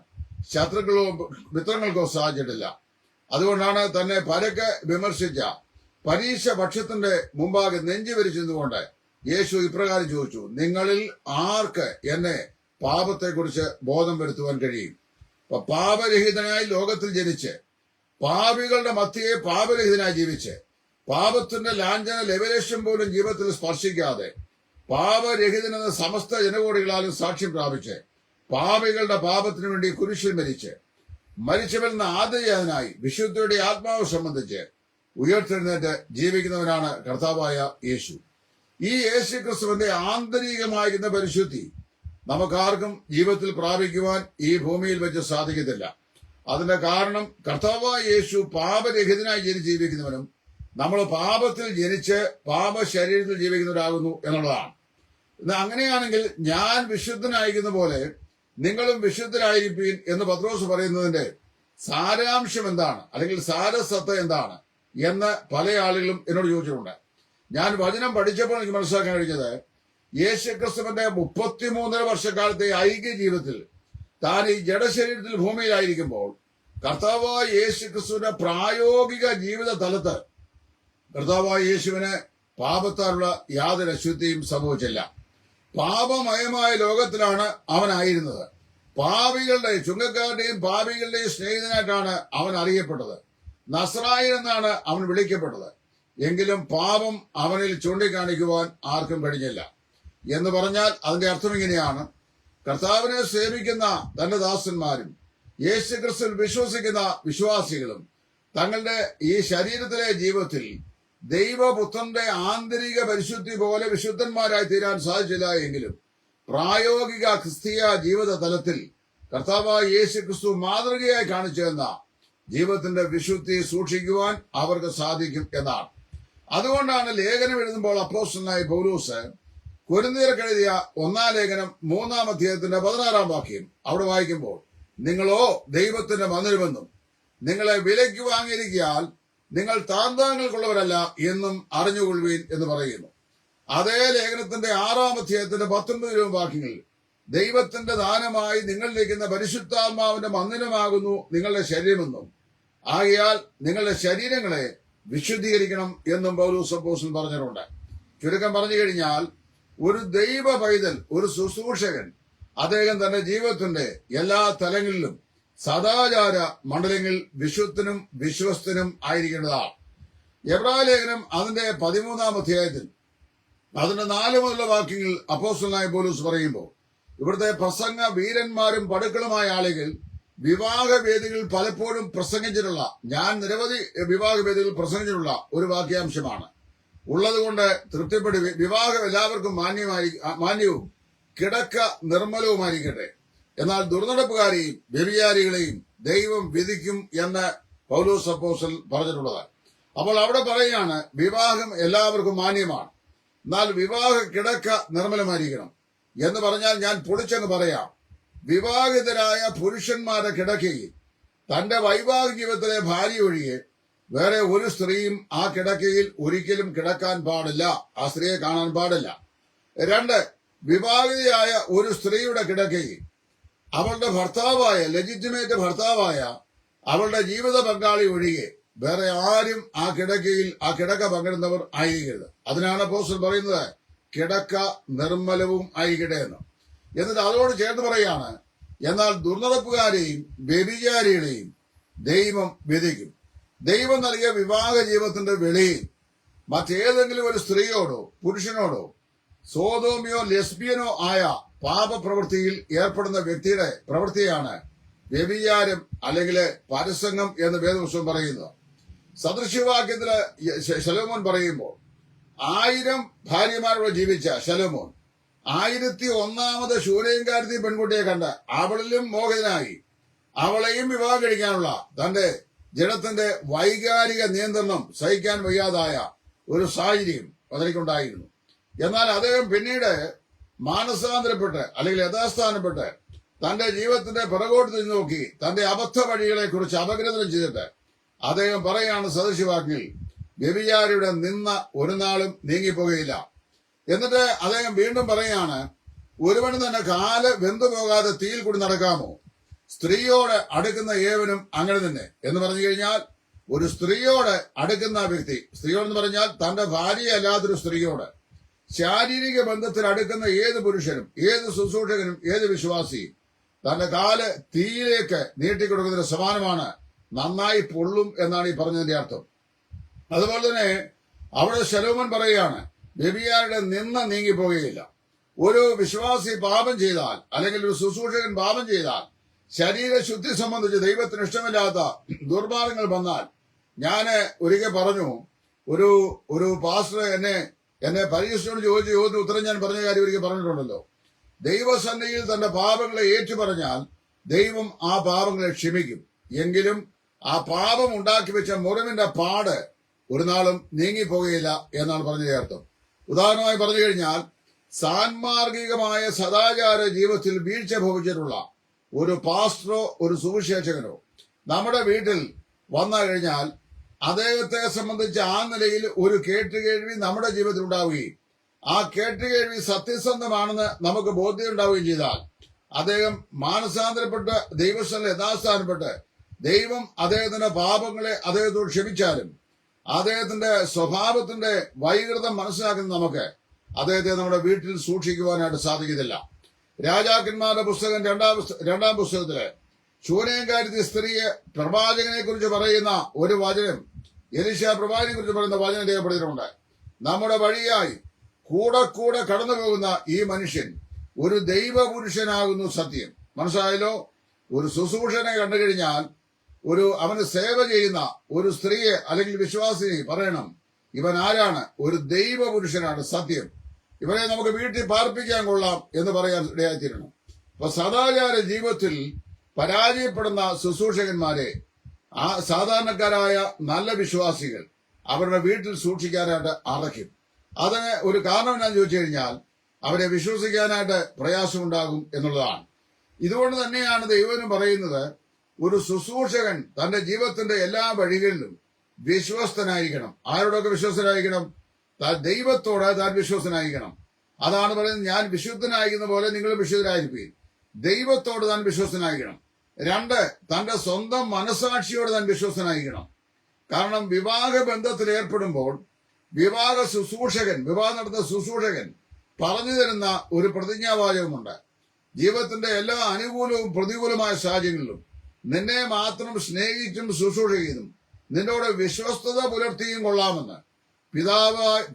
ശത്രുക്കളോ മിത്രങ്ങൾക്കോ സാധിച്ചിട്ടില്ല. അതുകൊണ്ടാണ് തന്നെ പരക്കെ വിമർശിച്ച പരീക്ഷ പക്ഷത്തിന്റെ മുമ്പാകെ നെഞ്ചുവരിച്ചതുകൊണ്ട് യേശു ഇപ്രകാരം ചോദിച്ചു, നിങ്ങളിൽ ആർക്ക് എന്നെ പാപത്തെക്കുറിച്ച് ബോധം വരുത്തുവാൻ കഴിയും? അപ്പൊ പാപരഹിതനായി ലോകത്തിൽ ജനിച്ച് പാപികളുടെ മധ്യയെ പാപരഹിതനായി ജീവിച്ച് പാപത്തിന്റെ ലാഞ്ചന ലെവലേഷൻ പോലും ജീവിതത്തിൽ സ്പർശിക്കാതെ പാപരഹിതനെന്ന സമസ്ത ജനകോടികളാലും സാക്ഷ്യം പ്രാപിച്ച് പാപികളുടെ പാപത്തിനു വേണ്ടി കുരിശിൽ മരിച്ചവരുന്ന ആദ്യജാതനായി വിശുദ്ധിയുടെ ആത്മാവ് സംബന്ധിച്ച് ഉയർത്തെഴുന്നേറ്റ് ജീവിക്കുന്നവനാണ് കർത്താവായ യേശു. ഈ യേശു ക്രിസ്തുവിന്റെ ആന്തരികമായിരുന്ന പരിശുദ്ധി നമുക്കാർക്കും ജീവിതത്തിൽ പ്രാപിക്കുവാൻ ഈ ഭൂമിയിൽ വെച്ച് സാധിക്കത്തില്ല. അതിന്റെ കാരണം കർത്താവായ യേശു പാപരഹിതനായി ജീവിക്കുന്നവനും നമ്മൾ പാപത്തിൽ ജനിച്ച് പാപ ശരീരത്തിൽ ജീവിക്കുന്നവരാകുന്നു എന്നുള്ളതാണ്. അങ്ങനെയാണെങ്കിൽ ഞാൻ വിശുദ്ധനായിരിക്കുന്ന പോലെ നിങ്ങളും വിശുദ്ധരായിരിപ്പീൻ എന്ന് പത്രോസ് പറയുന്നതിന്റെ സാരാംശം എന്താണ്, അല്ലെങ്കിൽ സാരസത്ത എന്താണ് എന്ന് പല ആളുകളും എന്നോട് ചോദിച്ചിട്ടുണ്ട്. ഞാൻ വചനം പഠിച്ചപ്പോൾ എനിക്ക് മനസ്സിലാക്കാൻ കഴിഞ്ഞത്, യേശുക്രിസ്തുവിന്റെ 33 വർഷക്കാലത്തെ ഐക്യ ജീവിതത്തിൽ താൻ ഈ ജഡശരീരത്തിൽ ഭൂമിയിലായിരിക്കുമ്പോൾ കർത്താവായ യേശുക്രിസ്തുവിന്റെ പ്രായോഗിക ജീവിത തലത്ത് കർത്താവായ യേശുവിന് പാപത്താലുള്ള യാതൊരു അശുദ്ധിയും സംഭവിച്ചില്ല. പാപമയമായ ലോകത്തിലാണ് അവനായിരുന്നത്. പാപികളുടെ, ചുങ്കക്കാരുടെയും പാപികളുടെയും സ്നേഹിതനായിട്ടാണ് അവൻ അറിയപ്പെട്ടത്. നസ്രായൻ എന്നാണ് അവൻ വിളിക്കപ്പെട്ടത്. എങ്കിലും പാപം അവനിൽ ചൂണ്ടിക്കാണിക്കുവാൻ ആർക്കും കഴിഞ്ഞില്ല. എന്ന് പറഞ്ഞാൽ അതിന്റെ അർത്ഥം ഇങ്ങനെയാണ്, കർത്താവിനെ സേവിക്കുന്ന തന്റെ ദാസന്മാരും യേശുക്രിസ്തുവിൽ വിശ്വസിക്കുന്ന വിശ്വാസികളും തങ്ങളുടെ ഈ ശരീരത്തിലെ ജീവിതത്തിൽ ദൈവപുത്രന്റെ ആന്തരിക പരിശുദ്ധി പോലെ വിശുദ്ധന്മാരായി തീരാൻ സാധിച്ചില്ല എങ്കിലും പ്രായോഗിക ക്രിസ്തീയ ജീവിത തലത്തിൽ കർത്താവായ യേശുക്രിസ്തു മാതൃകയായി കാണിച്ചു തന്ന ജീവിതത്തിന്റെ വിശുദ്ധി സൂക്ഷിക്കുവാൻ അവർക്ക് സാധിക്കും എന്നാണ്. അതുകൊണ്ടാണ് ലേഖനം എഴുതുമ്പോൾ അപ്പോസ്തലനായ പൗലോസ് കൊരിന്ത്യർക്ക് എഴുതിയ 1-ാം ലേഖനം 3-ാം അധ്യായത്തിന്റെ 16-ാം വാക്യം അവിടെ വായിക്കുമ്പോൾ, നിങ്ങളോ ദൈവത്തിന്റെ മന്ദിരമെന്നും നിങ്ങളെ വിലയ്ക്ക് വാങ്ങിയിരിക്കാൻ നിങ്ങൾ താന്താങ്ങൾക്കുള്ളവരല്ല എന്നും അറിഞ്ഞുകൊള്ളുവീൻ എന്ന് പറയുന്നു. അതേ ലേഖനത്തിന്റെ 6-ാം അധ്യായത്തിന്റെ 19 വാക്യങ്ങളിൽ ദൈവത്തിന്റെ ദാനമായി നിങ്ങളിലിരിക്കുന്ന പരിശുദ്ധാത്മാവിന്റെ മന്ദിരമാകുന്നു നിങ്ങളുടെ ശരീരമെന്നും ആകയാൽ നിങ്ങളുടെ ശരീരങ്ങളെ വിശുദ്ധീകരിക്കണം എന്നും പൗലോസ് അപ്പോസ്തലൻ പറഞ്ഞിട്ടുണ്ട്. ചുരുക്കം പറഞ്ഞു കഴിഞ്ഞാൽ, ഒരു ദൈവ പൈതൽ, ഒരു ശുശ്രൂഷകൻ, അദ്ദേഹം തന്റെ ജീവിതത്തിന്റെ എല്ലാ തലങ്ങളിലും സദാചാര മണ്ഡലങ്ങളിൽ വിശുദ്ധനും വിശ്വസ്തനും ആയിരിക്കേണ്ടതാണ്. എബ്രായ ലേഖനം അതിന്റെ 13-ാം അധ്യായത്തിൽ അതിന്റെ 4 മുതലുള്ള വാക്യങ്ങൾ അപ്പോസ്തലനായ പൗലോസ് പറയുമ്പോൾ, ഇവിടുത്തെ പ്രസംഗ വീരന്മാരും പടുക്കളുമായ ആളുകൾ വിവാഹവേദികളിൽ പലപ്പോഴും പ്രസംഗിച്ചിട്ടുള്ള, ഞാൻ നിരവധി വിവാഹവേദികളിൽ പ്രസംഗിച്ചിട്ടുള്ള ഒരു വാക്യാംശമാണ്. ഉള്ളതുകൊണ്ട് തൃപ്തിപ്പെടി, വിവാഹം എല്ലാവർക്കും മാന്യവും കിടക്ക നിർമ്മലവുമായിരിക്കട്ടെ, എന്നാൽ ദുർനടപ്പുകാരെയും വ്യഭിചാരികളെയും ദൈവം വിധിക്കും എന്ന് പൗലോസ് അപ്പോസ്തലൻ പറഞ്ഞിട്ടുള്ളതാണ്. അപ്പോൾ അവിടെ പറയുകയാണ്, വിവാഹം എല്ലാവർക്കും മാന്യമാണ്, എന്നാൽ വിവാഹ കിടക്ക നിർമ്മലമായിരിക്കണം എന്ന് പറഞ്ഞാൽ ഞാൻ പൊളിച്ചങ്ങ് പറയാം, വിവാഹിതരായ പുരുഷന്മാരുടെ കിടക്കയിൽ തന്റെ വൈവാഹിക ജീവിതത്തിലെ ഭാര്യ ഒഴികെ വേറെ ഒരു സ്ത്രീയും ആ കിടക്കയിൽ ഒരിക്കലും കിടക്കാൻ പാടില്ല, ആ സ്ത്രീയെ കാണാൻ പാടില്ല. 2, വിവാഹിതയായ ഒരു സ്ത്രീയുടെ കിടക്കയിൽ അവളുടെ ഭർത്താവായ, ലെജിറ്റിമേറ്റ് ഭർത്താവായ അവളുടെ ജീവിത പങ്കാളി ഒഴികെ വേറെ ആരും ആ കിടക്ക പങ്കിടുന്നവർ ആയിരിക്കരുത്. അതിനാണ് അപ്പോസ്തലൻ പറയുന്നത്, കിടക്ക നിർമ്മലവും ആയിരിക്കട്ടെ എന്ന്. എന്നിട്ട് അതോട് ചേർന്ന് പറയാണ്, എന്നാൽ ദുർനടപ്പുകാരെയും വ്യഭിചാരികളെയും ദൈവം വിധിക്കും. ദൈവം നൽകിയ വിവാഹ ജീവിതത്തിന്റെ വെളിയിൽ മറ്റേതെങ്കിലും ഒരു സ്ത്രീയോടോ പുരുഷനോടോ സോദോമിയോ ലെസ്ബിയനോ ആയ പാപപ്രവൃത്തിയിൽ ഏർപ്പെടുന്ന വ്യക്തിയുടെ പ്രവൃത്തിയാണ് വ്യഭിചാരം അല്ലെങ്കിൽ പരസംഗം എന്ന് വേദപുസ്തകം പറയുന്നത്. സദൃശ്യവാക്യത്തില് ശലോമോൻ പറയുമ്പോൾ 1000 ഭാര്യമാരോട് ജീവിച്ച ശലോമോൻ 1001ാമത് ശൂനേംകാരത്തി പെൺകുട്ടിയെ കണ്ട് അവളിലും മോഹിതനായി അവളെയും വിവാഹം കഴിക്കാനുള്ള തന്റെ ജഡത്തിന്റെ വൈകാരിക നിയന്ത്രണം സഹിക്കാൻ വയ്യാതായ ഒരു സാഹചര്യം അതിലേക്കുണ്ടായിരുന്നു. എന്നാൽ അദ്ദേഹം പിന്നീട് മാനസാന്തരപ്പെട്ട് അല്ലെങ്കിൽ യഥാസ്ഥാനപ്പെട്ട് തന്റെ ജീവിതത്തിന്റെ പിറകോട്ട് തിരിഞ്ഞു നോക്കി തന്റെ അബദ്ധ വഴികളെ കുറിച്ച് അപഗ്രഥനം ചെയ്തിട്ട് അദ്ദേഹം പറയാണ് സദൃശവാക്യത്തിൽ, വ്യഭിചാരിയുടെ നിന്ന ഒരു നാളും നീങ്ങിപ്പോകുകയില്ല. എന്നിട്ട് അദ്ദേഹം വീണ്ടും പറയാണ്, ഒരുവന് തന്നെ കാല് വെന്തുപോകാതെ തീയിൽ കൂടി നടക്കാമോ? സ്ത്രീയോട് അടുക്കുന്ന ഏവനും അങ്ങനെ തന്നെ എന്ന് പറഞ്ഞു കഴിഞ്ഞാൽ, ഒരു സ്ത്രീയോട് അടുക്കുന്ന വ്യക്തി, സ്ത്രീയോടെന്ന് പറഞ്ഞാൽ തന്റെ ഭാര്യയല്ലാത്തൊരു സ്ത്രീയോട് ശാരീരിക ബന്ധത്തിൽ അടുക്കുന്ന ഏത് പുരുഷനും ഏത് ശുശ്രൂഷകനും ഏത് വിശ്വാസിയും തന്റെ കാല് തീയിലേക്ക് നീട്ടിക്കൊടുക്കുന്നതിന് സമാനമാണ്, നന്നായി പൊള്ളും എന്നാണ് ഈ പറഞ്ഞതിന്റെ അർത്ഥം. അതുപോലെ തന്നെ അവിടെ ശലോമോൻ പറയുകയാണ്, വ്യഭിചാരിയുടെ നിന്ന നീങ്ങിപ്പോകുകയില്ല. ഒരു വിശ്വാസി പാപം ചെയ്താൽ അല്ലെങ്കിൽ ഒരു ശുശ്രൂഷകൻ പാപം ചെയ്താൽ ശരീരശുദ്ധി സംബന്ധിച്ച് ദൈവത്തിന് ഇഷ്ടമില്ലാത്ത ദുർമാർഗങ്ങൾ വന്നാൽ, ഞാന് ഒരിക്കൽ പറഞ്ഞു, ഒരു പാസ്റ്റർ എന്നെ പരീക്ഷയോട് ചോദിച്ച ചോദ്യത്തിന് ഉത്തരം ഞാൻ പറഞ്ഞ കാര്യം ഒരിക്കൽ പറഞ്ഞിട്ടുണ്ടല്ലോ. ദൈവസന്നിധിയിൽ തന്റെ പാപങ്ങളെ ഏറ്റുപറഞ്ഞാൽ ദൈവം ആ പാപങ്ങളെ ക്ഷമിക്കും. എങ്കിലും ആ പാപം ഉണ്ടാക്കി വെച്ച മുറിവിന്റെ പാട് ഒരു നാളും നീങ്ങിപ്പോകുകയില്ല എന്നാണ് പറഞ്ഞതിന്റെ അർത്ഥം. ഉദാഹരണമായി പറഞ്ഞു കഴിഞ്ഞാൽ, സാൻമാർഗികമായ സദാചാര ജീവിതത്തിൽ വീഴ്ച ഭവിച്ചിട്ടുള്ള ഒരു പാസ്റ്ററോ ഒരു സുവിശേഷകനോ നമ്മുടെ വീട്ടിൽ വന്നു കഴിഞ്ഞാൽ അദ്ദേഹത്തെ സംബന്ധിച്ച് ആ നിലയിൽ ഒരു കേട്ടുകേഴ്വി നമ്മുടെ ജീവിതത്തിൽ ഉണ്ടാവുകയും ആ കേട്ടുകേഴ്വി സത്യസന്ധമാണെന്ന് നമുക്ക് ബോധ്യം ഉണ്ടാവുകയും ചെയ്താൽ അദ്ദേഹം മാനസാന്തരപ്പെട്ട് ദൈവസ്ഥലിൽ യഥാസ്ഥാനപ്പെട്ട് ദൈവം അദ്ദേഹത്തിന്റെ പാപങ്ങളെ അദ്ദേഹത്തോട് ക്ഷമിച്ചാലും അദ്ദേഹത്തിന്റെ സ്വഭാവത്തിന്റെ വൈകൃതം മനസ്സിലാക്കുന്ന നമുക്ക് അദ്ദേഹത്തെ നമ്മുടെ വീട്ടിൽ സൂക്ഷിക്കുവാനായിട്ട് സാധിക്കത്തില്ല. രാജാക്കന്മാരുടെ പുസ്തകം രണ്ടാം പുസ്തകത്തില് ശൂനേംകാരത്തി സ്ത്രീയെ പ്രവാചകനെ കുറിച്ച് പറയുന്ന ഒരു വചനം, എലീശ പ്രവാചകനെ കുറിച്ച് പറയുന്ന വചനം രേഖപ്പെടുത്തിയിട്ടുണ്ട്. നമ്മുടെ വഴിയായി കൂടെ കടന്നു പോകുന്ന ഈ മനുഷ്യൻ ഒരു ദൈവപുരുഷനാകുന്നു സത്യം. മനസ്സിലായല്ലോ? ഒരു ശുശ്രൂഷനെ കണ്ടു കഴിഞ്ഞാൽ അവന് സേവ ചെയ്യുന്ന ഒരു സ്ത്രീയെ അല്ലെങ്കിൽ വിശ്വാസിനെ പറയണം, ഇവൻ ആരാണ്? ഒരു ദൈവപുരുഷനാണ് സത്യം. ഇവരെ നമുക്ക് വീട്ടിൽ പാർപ്പിക്കാൻ കൊള്ളാം എന്ന് പറയാൻ ഇടയായിത്തീരണം. അപ്പൊ സദാചാര ജീവിതത്തിൽ പരാജയപ്പെടുന്ന ശുശ്രൂഷകന്മാരെ ആ സാധാരണക്കാരായ നല്ല വിശ്വാസികൾ അവരുടെ വീട്ടിൽ സൂക്ഷിക്കാനായിട്ട് അറയ്ക്കും. അതിന് ഒരു കാരണം എന്താണെന്ന് ചോദിച്ചു കഴിഞ്ഞാൽ, അവരെ വിശ്വസിക്കാനായിട്ട് പ്രയാസമുണ്ടാകും എന്നുള്ളതാണ്. ഇതുകൊണ്ട് തന്നെയാണ് ദൈവം പറയുന്നത്, ഒരു ശുശ്രൂഷകൻ തന്റെ ജീവിതത്തിന്റെ എല്ലാ വഴികളിലും വിശ്വസ്തനായിരിക്കണം. ആരോടൊക്കെ വിശ്വസ്തനായിരിക്കണം? ദൈവത്തോട് താൻ വിശ്വസ്തനായിരിക്കണം. അതാണ് പറയുന്നത്, ഞാൻ വിശുദ്ധനായിരിക്കുന്ന പോലെ നിങ്ങൾ വിശുദ്ധരായിരിക്കും. ദൈവത്തോട് താൻ വിശ്വസ്തനായിരിക്കണം. 2, തന്റെ സ്വന്തം മനസാക്ഷിയോട് താൻ വിശ്വസ്തനായിരിക്കണം. കാരണം വിവാഹ ബന്ധത്തിൽ ഏർപ്പെടുമ്പോൾ വിവാഹം നടത്തുന്ന ശുശ്രൂഷകൻ പറഞ്ഞു തരുന്ന ഒരു പ്രതിജ്ഞാവാചകമുണ്ട്. ജീവിതത്തിന്റെ എല്ലാ അനുകൂലവും പ്രതികൂലമായ സാഹചര്യങ്ങളിലും നിന്നെ മാത്രം സ്നേഹിച്ചും ശുശ്രൂഷ ചെയ്തും നിന്നോട് വിശ്വസ്തത പുലർത്തിയും കൊള്ളാമെന്ന്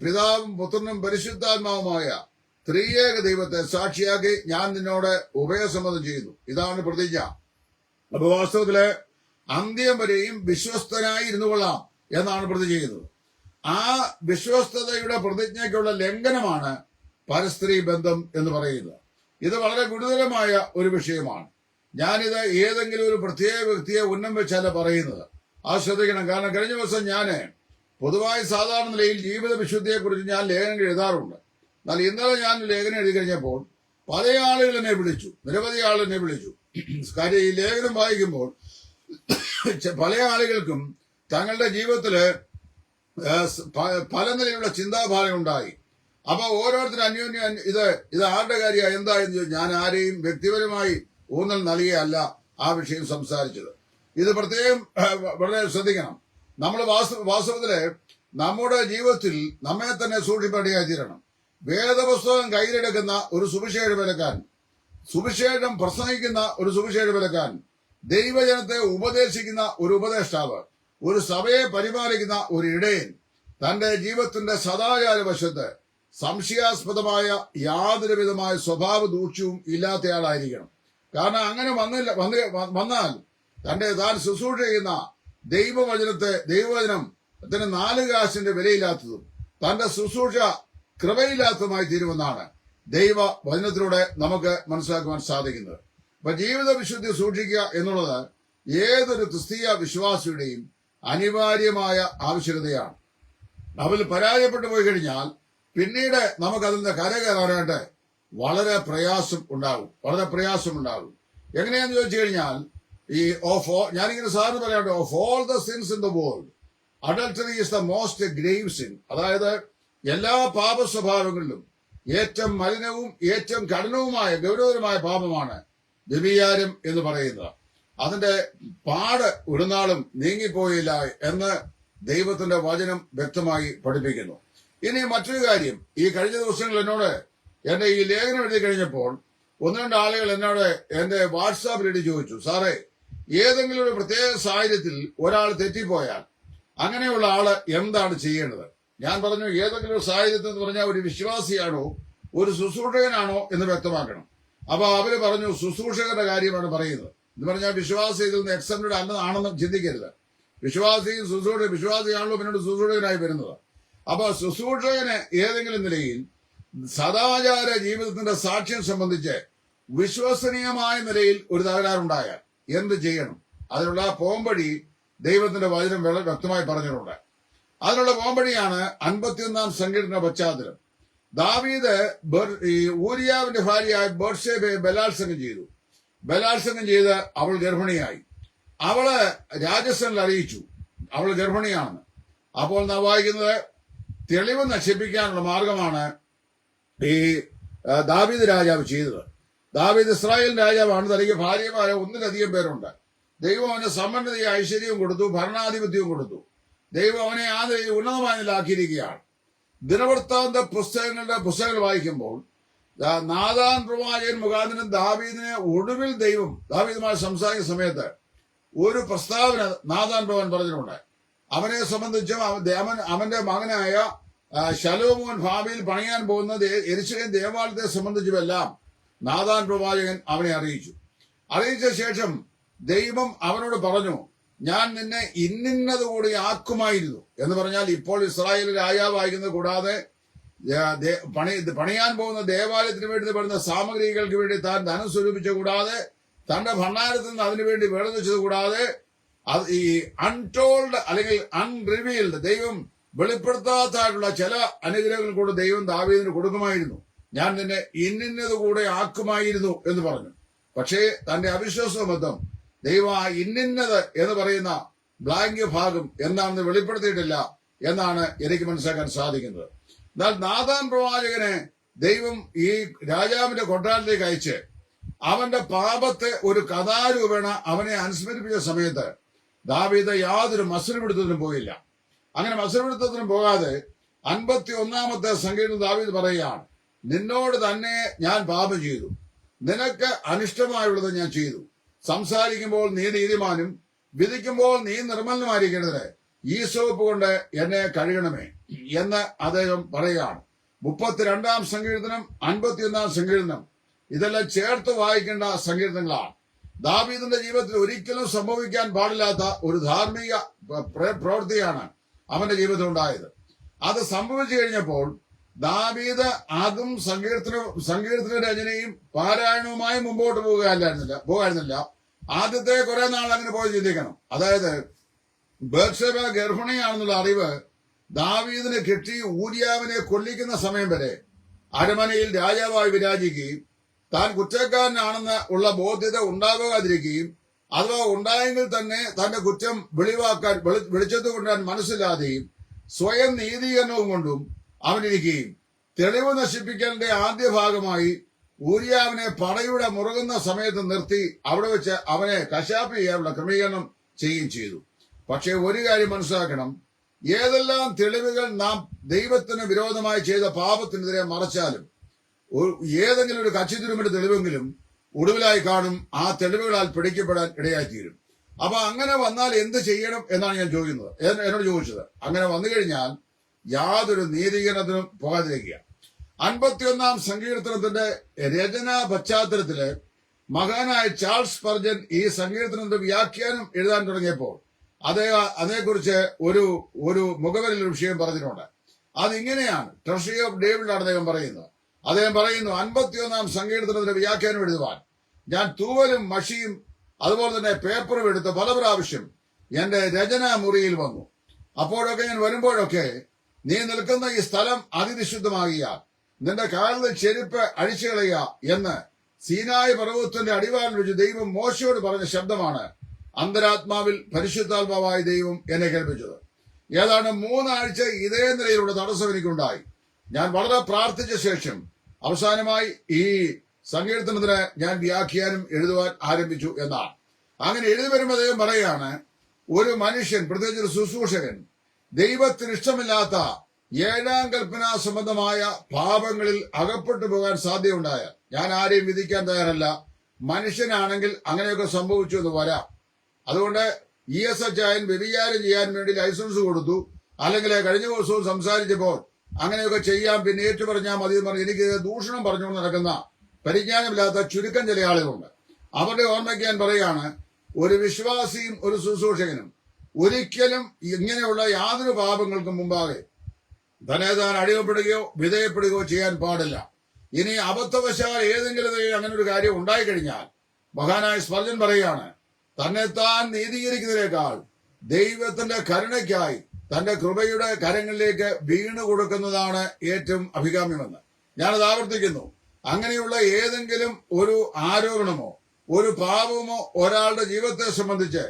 പിതാവും പുത്രനും പരിശുദ്ധാത്മാവുമായ ത്രിയേക ദൈവത്തെ സാക്ഷിയാക്കി ഞാൻ നിന്നോട് ഉഭയസമ്മതം ചെയ്യുന്നു. ഇതാണ് പ്രതിജ്ഞ. അപ്പൊ വാസ്തവത്തില് അന്ത്യം വരെയും വിശ്വസ്തനായി ഇരുന്നു കൊള്ളാം എന്നാണ് പ്രതിജ്ഞ ചെയ്യുന്നത്. ആ വിശ്വസ്തതയുടെ പ്രതിജ്ഞയ്ക്കുള്ള ലംഘനമാണ് പരസ്ത്രീ ബന്ധം എന്ന് പറയുന്നത്. ഇത് വളരെ ഗുരുതരമായ ഒരു വിഷയമാണ്. ഞാനിത് ഏതെങ്കിലും ഒരു പ്രത്യേക വ്യക്തിയെ ഉന്നം വെച്ചല്ല പറയുന്നത്. ആ ശ്രദ്ധിക്കണം. കാരണം കഴിഞ്ഞ ദിവസം ഞാന് പൊതുവായി സാധാരണ നിലയിൽ ജീവിത വിശുദ്ധിയെക്കുറിച്ച് ഞാൻ ലേഖനങ്ങൾ എഴുതാറുണ്ട്. എന്നാൽ ഇന്നലെ ഞാൻ ലേഖനം എഴുതി കഴിഞ്ഞപ്പോൾ പല ആളുകൾ എന്നെ വിളിച്ചു, നിരവധി ആളുകൾ എന്നെ വിളിച്ചു. കാര്യം ഈ ലേഖനം വായിക്കുമ്പോൾ പല ആളുകൾക്കും തങ്ങളുടെ ജീവിതത്തില് പല നിലയിലുള്ള ചിന്താഭാരം ഉണ്ടായി. അപ്പൊ ഓരോരുത്തരും അന്യോന്യം ഇത് ആരുടെ കാര്യമാണ് എന്തായെന്ന് ചോദിച്ചു. ഞാൻ ആരെയും വ്യക്തിപരമായി ഊന്നൽ നൽകിയല്ല ആ വിഷയം സംസാരിച്ചത്. ഇത് പ്രത്യേകം വളരെ ശ്രദ്ധിക്കണം. നമ്മൾ വാസ്തവത്തില് നമ്മുടെ ജീവിതത്തിൽ നമ്മെ തന്നെ സൂക്ഷിപ്പടിയായി തീരണം. വേദപുസ്തകം കയ്യിലെടുക്കുന്ന ഒരു സുവിശേഷ വിലക്കാരൻ, സുവിശേഷം പ്രസംഗിക്കുന്ന ഒരു സുവിശേഷ വിലക്കാരൻ, ദൈവജനത്തെ ഉപദേശിക്കുന്ന ഒരു ഉപദേഷ്ടാവ്, ഒരു സഭയെ പരിപാലിക്കുന്ന ഒരു ഇടയൻ തന്റെ ജീവിതത്തിന്റെ സദാചാര വശത്ത് സംശയാസ്പദമായ യാതൊരു വിധമായ സ്വഭാവ ദൂഷ്യവും ഇല്ലാത്തയാളായിരിക്കണം. കാരണം അങ്ങനെ വന്നാൽ താൻ ശുശ്രൂഷ ചെയ്യുന്ന ദൈവവചനം 4 കാശിന്റെ വിലയില്ലാത്തതും തന്റെ ശുശ്രൂഷ കൃപയില്ലാത്തതുമായി തീരുമെന്നാണ് ദൈവ വചനത്തിലൂടെ നമുക്ക് മനസ്സിലാക്കുവാൻ സാധിക്കുന്നത്. അപ്പൊ ജീവിത വിശുദ്ധി സൂക്ഷിക്കുക എന്നുള്ളത് ഏതൊരു ക്രിസ്തീയ വിശ്വാസിയുടെയും അനിവാര്യമായ ആവശ്യകതയാണ്. അവൽ പരാജയപ്പെട്ടു പോയി കഴിഞ്ഞാൽ പിന്നീട് നമുക്ക് അതിൽ നിന്ന് കരകയറാനായിട്ട് വളരെ പ്രയാസം ഉണ്ടാകും. എങ്ങനെയാന്ന് ചോദിച്ചു കഴിഞ്ഞാൽ ഞാനിങ്ങനെ സാറിന് പറയാറുണ്ട്, of all the sins in the world adultery is the most grave sin. അതായത് എല്ലാ പാപ സ്വഭാവങ്ങളിലും ഏറ്റവും മലിനവും ഏറ്റവും കഠിനവുമായ ഗൗരവകരമായ പാപമാണ് വ്യഭിചാരം എന്ന് പറയുന്നത്. അതിന്റെ പാട് ഒരു നാളും നീങ്ങിപ്പോയില്ല എന്ന് ദൈവത്തിന്റെ വചനം വ്യക്തമായി പഠിപ്പിക്കുന്നു. ഇനി മറ്റൊരു കാര്യം, ഈ കഴിഞ്ഞ ദിവസങ്ങളിൽ എന്നോട് എന്റെ ഈ ലേഖനം എഴുതി കഴിഞ്ഞപ്പോൾ ഒന്ന് രണ്ട് ആളുകൾ എന്നോട് എന്റെ വാട്സാപ്പിൽ ഇട്ട് ചോദിച്ചു, സാറേ, ഏതെങ്കിലും ഒരു പ്രത്യേക സാഹചര്യത്തിൽ ഒരാൾ തെറ്റിപ്പോയാൽ അങ്ങനെയുള്ള ആള് എന്താണ് ചെയ്യേണ്ടത്? ഞാൻ പറഞ്ഞു, ഏതെങ്കിലും ഒരു സാഹചര്യത്തിൽ എന്ന് പറഞ്ഞാൽ ഒരു വിശ്വാസിയാണോ ഒരു ശുശ്രൂഷകനാണോ എന്ന് വ്യക്തമാക്കണം. അപ്പൊ അവര് പറഞ്ഞു ശുശ്രൂഷകരുടെ കാര്യമാണ് പറയുന്നത്. എന്ന് പറഞ്ഞാൽ വിശ്വാസി ഇതിൽ നിന്ന് എക്സംപ്റ്റഡ് ആണെന്നും ചിന്തിക്കരുത്. വിശ്വാസിയാണല്ലോ പിന്നീട് ശുശ്രൂഷകനായി വരുന്നത്. അപ്പൊ ശുശ്രൂഷകന് ഏതെങ്കിലും നിലയിൽ സദാചാര ജീവിതത്തിന്റെ സാക്ഷ്യം സംബന്ധിച്ച് വിശ്വസനീയമായ നിലയിൽ ഒരു തകരാറുണ്ടായാൽ എന്ത് ചെയ്യണം? അതിനുള്ള പോംവഴി ദൈവത്തിന്റെ വചനം വളരെ വ്യക്തമായി പറഞ്ഞിട്ടുണ്ട്. അതിനുള്ള പോംവഴിയാണ് 51-ാം സങ്കീർത്തന പശ്ചാത്തലം. ദാവീദ് ഊരിയാവിന്റെ ഭാര്യയായ ബത്ശേബയെ ബലാത്സംഗം ചെയ്ത് അവൾ ഗർഭിണിയായി. അവള് രാജസ്ഥാനിൽ അറിയിച്ചു അവൾ ഗർഭിണിയാണെന്ന്. അപ്പോൾ നാം വായിക്കുന്നത്, തെളിവ് നശിപ്പിക്കാനുള്ള മാർഗമാണ് ഈ ദാവീദ് രാജാവ് ചെയ്തത്. ദാവീദ് ഇസ്രായേലിന്റെ രാജാവാണ്. തനിക്ക് ഭാര്യമാരെ ഒന്നിലധികം പേരുണ്ട്. ദൈവം അവന് സമ്പന്നതയും ഐശ്വര്യവും കൊടുത്തു, ഭരണാധിപത്യവും കൊടുത്തു. ദൈവം അവനെ ആ ഉന്നതമായ നിലയിലാക്കിയിരിക്കുകയാണ്. ദിനവൃത്താന്ത പുസ്തകങ്ങൾ വായിക്കുമ്പോൾ നാഥാൻ പ്രവാചകൻ മുഖാന്തരം ദാവീദിനെ ഒടുവിൽ ദൈവം ദാവീദുമായി സംസാരിക്കുന്ന സമയത്ത് ഒരു പ്രസ്താവന നാഥാൻ പ്രവാചകൻ പറഞ്ഞിട്ടുണ്ട്. അവനെ സംബന്ധിച്ചും അവന്റെ മകനായ ശലോമോൻ ഭാവിയിൽ പണിയാൻ പോകുന്ന യെരൂശലേം ദേവാലയത്തെ സംബന്ധിച്ചുമെല്ലാം നാഥാൻ പ്രവാചകൻ അവനെ അറിയിച്ച ശേഷം ദൈവം അവനോട് പറഞ്ഞു, ഞാൻ നിന്നെ ഇന്നത് കൂടി ആക്കുമായിരുന്നു എന്ന് പറഞ്ഞാൽ, ഇപ്പോൾ ഇസ്രായേൽ രാജാവായിരിക്കുന്നത് കൂടാതെ പണിയാൻ പോകുന്ന ദേവാലയത്തിന് വേണ്ടി വരുന്ന സാമഗ്രികൾക്ക് വേണ്ടി താൻ ധനം സ്വരൂപിച്ച കൂടാതെ, തന്റെ ഭണ്ഡാരത്തിൽ നിന്ന് അതിനുവേണ്ടി വേർതിരിച്ചത് കൂടാതെ, ഈ അൺടോൾഡ് അല്ലെങ്കിൽ അൺറിവീൽഡ് ദൈവം വെളിപ്പെടുത്താത്തായിട്ടുള്ള ചില അനുഗ്രഹങ്ങൾ കൂടെ ദൈവം ദാവീദിന് കൊടുക്കുമായിരുന്നു. ഞാൻ നിന്നെ ഇന്നത് കൂടെ ആക്കുമായിരുന്നു എന്ന് പറഞ്ഞു. പക്ഷേ തന്റെ അവിശ്വാസബദ്ധം ദൈവം ആ ഇന്നത് എന്ന് പറയുന്ന ബ്ലാങ്ക് ഭാഗം എന്താണെന്ന് വെളിപ്പെടുത്തിയിട്ടില്ല എന്നാണ് എനിക്ക് മനസ്സിലാക്കാൻ സാധിക്കുന്നത്. എന്നാൽ നാഥാൻ പ്രവാചകനെ ദൈവം ഈ രാജാവിന്റെ കൊട്ടാരത്തിലേക്ക് അയച്ച് അവന്റെ പാപത്തെ ഒരു കഥാരൂപേണ അവനെ അനുസ്മരിപ്പിച്ച സമയത്ത് ദാവീദ് യാതൊരു മത്സരപിടുത്തത്തിനും പോയില്ല. അങ്ങനെ മത്സരപിടുത്തത്തിനും പോകാതെ 51-ാമത്തെ സങ്കീർത്തനം ദാവീദ് പറയുകയാണ്, നിന്നോട് തന്നെ ഞാൻ പാപം ചെയ്തു, നിനക്ക് അനിഷ്ടമായുള്ളത് ഞാൻ ചെയ്തു. സംസാരിക്കുമ്പോൾ നീ നീതിമാനും വിധിക്കുമ്പോൾ നീ നിർമ്മലനുമായിരിക്കേണ്ടതിന് ഈ സോപ്പ് കൊണ്ട് എന്നെ കഴുകണമേ എന്ന് അദ്ദേഹം പറയുകയാണ്. 32-ാം സങ്കീർത്തനം, 51-ാം സങ്കീർത്തനം ഇതെല്ലാം ചേർത്ത് വായിക്കേണ്ട സങ്കീർത്തനങ്ങളാണ്. ദാവീദിന്റെ ജീവിതത്തിൽ ഒരിക്കലും സംഭവിക്കാൻ പാടില്ലാത്ത ഒരു ധാർമ്മിക പ്രവൃത്തിയാണ് അവന്റെ ജീവിതത്തിൽ ഉണ്ടായത്. അത് സംഭവിച്ചു കഴിഞ്ഞപ്പോൾ ദാവീദ് അതും സങ്കീർത്തന രചനയും പാരായണവുമായി മുമ്പോട്ട് പോകായിരുന്നില്ല. ആദ്യത്തെ കുറെ നാൾ അങ്ങനെ പോയി ചിന്തിക്കണം. അതായത് ബത്ശേബ ഗർഭിണിയാണെന്നുള്ള അറിവ് ദാവീദിനെ കിട്ടി ഊരിയാവിനെ കൊല്ലിക്കുന്ന സമയം വരെ അരമനയിൽ രാജാവായി വിരാജിക്കുകയും താൻ കുറ്റക്കാരനാണെന്ന് ഉള്ള ബോധ്യത ഉണ്ടാകാതിരിക്കുകയും അഥവാ ഉണ്ടായെങ്കിൽ തന്നെ തന്റെ കുറ്റം വെളിച്ചത്ത് കൊണ്ടുവരാൻ മനസ്സിലാതെയും സ്വയം നീതീകരണവും കൊണ്ടും അവനിരിക്കുകയും തെളിവ് നശിപ്പിക്കലിന്റെ ആദ്യ ഭാഗമായി ഊരിയാവിനെ പടയുടെ മുറുകുന്ന സമയത്ത് നിർത്തി അവിടെ വെച്ച് അവനെ കശാപ്പ് ചെയ്യാനുള്ള ക്രമീകരണം ചെയ്യുകയും ചെയ്തു. പക്ഷെ ഒരു കാര്യം മനസ്സിലാക്കണം, ഏതെല്ലാം തെളിവുകൾ നാം ദൈവത്തിന് വിരോധമായി ചെയ്ത പാപത്തിനെതിരെ മറച്ചാലും ഏതെങ്കിലും ഒരു കച്ചിത്തുരുമ്പിന്റെ തെളിവെങ്കിലും ഒടുവിലായി കാണും. ആ തെളിവുകളാൽ പിടിക്കപ്പെടാൻ ഇടയായിത്തീരും. അപ്പൊ അങ്ങനെ വന്നാൽ എന്ത് ചെയ്യണം എന്നാണ് ഞാൻ എന്നോട് ചോദിച്ചത്. അങ്ങനെ വന്നു കഴിഞ്ഞാൽ യാതൊരു നീതീകരണത്തിനും പോകാതിരിക്കുക. 51-ാം സങ്കീർത്തനത്തിന്റെ രചനാ പശ്ചാത്തലത്തില് മഹാനായ ചാൾസ് സ്പർജൻ ഈ സങ്കീർത്തനത്തിന്റെ വ്യാഖ്യാനം എഴുതാൻ തുടങ്ങിയപ്പോൾ അതേക്കുറിച്ച് ഒരു മുഖവരിൽ ഒരു വിഷയം പറഞ്ഞിട്ടുണ്ട്. അതിങ്ങനെയാണ്. ട്രഷറി ഓഫ് ഡേവിഡാണ് അദ്ദേഹം പറയുന്നത്. അദ്ദേഹം പറയുന്നു 51 സങ്കീർത്തനത്തിന്റെ വ്യാഖ്യാനം എഴുതുവാൻ ഞാൻ തൂവലും മഷിയും അതുപോലെ തന്നെ പേപ്പറും എടുത്ത് പല പ്രാവശ്യം എന്റെ രചനാ മുറിയിൽ വന്നു. അപ്പോഴൊക്കെ ഞാൻ വരുമ്പോഴൊക്കെ നീ നിൽക്കുന്ന ഈ സ്ഥലം അതിവിശുദ്ധമാകിയാൽ നിന്റെ കാലിൽ ചെരുപ്പ് അഴിച്ചു കളയുക എന്ന് സീനായി പർവ്വതത്തിന്റെ അടിവാരം വെച്ച് ദൈവം മോശയോട് പറഞ്ഞ ശബ്ദമാണ് അന്തരാത്മാവിൽ പരിശുദ്ധാത്മാവായ ദൈവം എന്നെ കേൾപ്പിച്ചത്. ഏതാണ്ട് 3 ആഴ്ച ഇതേ നിലയിലുള്ള തടസ്സം എനിക്കുണ്ടായി. ഞാൻ വളരെ പ്രാർത്ഥിച്ച ശേഷം അവസാനമായി ഈ സങ്കീർത്തനത്തിന് ഞാൻ വ്യാഖ്യാനം എഴുതുവാൻ ആരംഭിച്ചു എന്നാണ്. അങ്ങനെ എഴുതി വരുമ്പോൾ അദ്ദേഹം പറയാണ്, ഒരു മനുഷ്യൻ, പ്രത്യേകിച്ച് ഒരു ശുശ്രൂഷകൻ, ദൈവത്തിന് ഇഷ്ടമില്ലാത്ത 7-ാം കൽപ്പന സംബന്ധമായ പാപങ്ങളിൽ അകപ്പെട്ടു പോകാൻ സാധ്യതയുണ്ടായാൽ, ഞാൻ ആരെയും വിധിക്കാൻ തയ്യാറല്ല, മനുഷ്യനാണെങ്കിൽ അങ്ങനെയൊക്കെ സംഭവിച്ചു എന്ന് വരാം. അതുകൊണ്ട് ESHN വ്യഭിചാരം ചെയ്യാൻ വേണ്ടി ലൈസൻസ് കൊടുത്തു, അല്ലെങ്കിൽ കഴിഞ്ഞ ദിവസവും സംസാരിച്ചപ്പോൾ അങ്ങനെയൊക്കെ ചെയ്യാം, പിന്നെ ഏറ്റു പറഞ്ഞാൽ മതി എന്ന് പറഞ്ഞ് എനിക്ക് ദൂഷണം പറഞ്ഞുകൊണ്ട് നടക്കുന്ന പരിജ്ഞാനമില്ലാത്ത ചുരുക്കം ചില ആളുകളുണ്ട്. അവരുടെ ഓർമ്മയ്ക്ക് ഞാൻ പറയുകയാണ്, ഒരു വിശ്വാസിയും ഒരു ശുശ്രൂഷകനും ഒരിക്കലും ഇങ്ങനെയുള്ള യാതൊരു പാപങ്ങൾക്കും മുമ്പാകെ തന്നെ താൻ അടിമപ്പെടുകയോ വിധേയപ്പെടുകയോ ചെയ്യാൻ പാടില്ല. ഇനി അബദ്ധവശാൽ ഏതെങ്കിലും അങ്ങനെ ഒരു കാര്യം ഉണ്ടായിക്കഴിഞ്ഞാൽ മഹാനായ സ്പർജൻ പറയുകയാണ്, തന്നെത്താൻ നീതീകരിക്കുന്നതിനേക്കാൾ ദൈവത്തിന്റെ കരുണയ്ക്കായി തന്റെ കൃപയുടെ കരങ്ങളിലേക്ക് വീണു കൊടുക്കുന്നതാണ് ഏറ്റവും അഭികാമ്യമെന്ന് ഞാനത് ആവർത്തിക്കുന്നു. അങ്ങനെയുള്ള ഏതെങ്കിലും ഒരു ആരോപണമോ ഒരു പാപമോ ഒരാളുടെ ജീവിതത്തെ സംബന്ധിച്ച്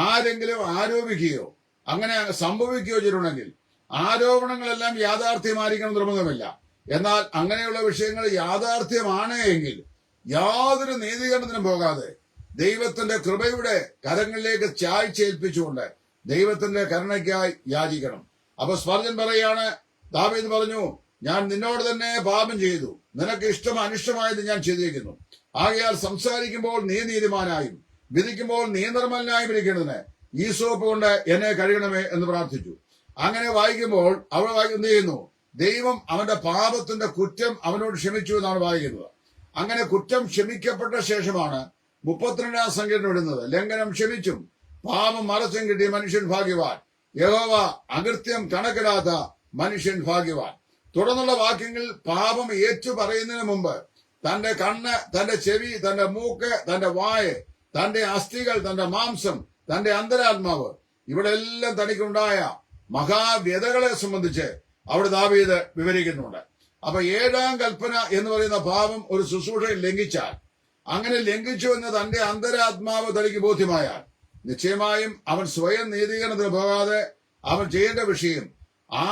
ആരെങ്കിലും ആരോപിക്കുകയോ അങ്ങനെ സംഭവിക്കുകയോ ചെയ്തിട്ടുണ്ടെങ്കിൽ ആരോപണങ്ങളെല്ലാം യാഥാർത്ഥ്യമായിരിക്കണം നിർബന്ധമില്ല. എന്നാൽ അങ്ങനെയുള്ള വിഷയങ്ങൾ യാഥാർത്ഥ്യമാണ് എങ്കിൽ യാതൊരു നീതീകരണത്തിനും പോകാതെ ദൈവത്തിന്റെ കൃപയുടെ കരങ്ങളിലേക്ക് ചായ്ചേൽപ്പിച്ചുകൊണ്ട് ദൈവത്തിന്റെ കരുണയ്ക്കായി യാചിക്കണം. അപ്പൊ സ്പർജൻ പറയാണ്, ദാവീദ് പറഞ്ഞു, ഞാൻ നിന്നോട് തന്നെ പാപം ചെയ്തു, നിനക്ക് ഇഷ്ടം അനിഷ്ടമായത് ഞാൻ ചെയ്തിരിക്കുന്നു. ആകയാൽ സംസാരിക്കുമ്പോൾ നീ നീതിമാനായും വിധിക്കുമ്പോൾ നീ നിർമ്മലനായും ഇരിക്കേണ്ടതിന് ഈ സോപ്പ് കൊണ്ട് എന്നെ കഴുകണമേ എന്ന് പ്രാർത്ഥിച്ചു. അങ്ങനെ വായിക്കുമ്പോൾ അവൾ എന്ത് ചെയ്യുന്നു? ദൈവം അവന്റെ പാപത്തിന്റെ കുറ്റം അവനോട് ക്ഷമിച്ചു എന്നാണ് വായിക്കുന്നത്. അങ്ങനെ കുറ്റം ക്ഷമിക്കപ്പെട്ട ശേഷമാണ് 32-ാം സങ്കീർത്തനം ഇടുന്നത്. ലംഘനം ക്ഷമിച്ചും പാപം മറച്ചും കിട്ടിയ മനുഷ്യൻ ഭാഗ്യവാൻ, യഹോവ അകൃത്യം കണക്കിടാത്ത മനുഷ്യൻ ഭാഗ്യവാൻ. തുടർന്നുള്ള വാക്യങ്ങളിൽ പാപം ഏറ്റു പറയുന്നതിന് മുമ്പ് തന്റെ കണ്ണ്, തന്റെ ചെവി, തന്റെ മൂക്ക്, തന്റെ വായ്, തന്റെ അസ്ഥികൾ, തന്റെ മാംസം, തന്റെ അന്തരാത്മാവ്, ഇവിടെ എല്ലാം തനിക്കുണ്ടായ മഹാവ്യതകളെ സംബന്ധിച്ച് അവിടെ ദാവീദ് വിവരിക്കുന്നുണ്ട്. അപ്പൊ 7-ാം കൽപ്പന എന്ന് പറയുന്ന പാപം ഒരു ശുശ്രൂഷയിൽ ലംഘിച്ചാൽ, അങ്ങനെ ലംഘിച്ചു എന്ന് തന്റെ അന്തരാത്മാവ് തനിക്ക് ബോധ്യമായാൽ നിശ്ചയമായും അവൻ സ്വയം നീതീകരണത്തിന് പോകാതെ അവൻ ചെയ്യേണ്ട വിഷയം,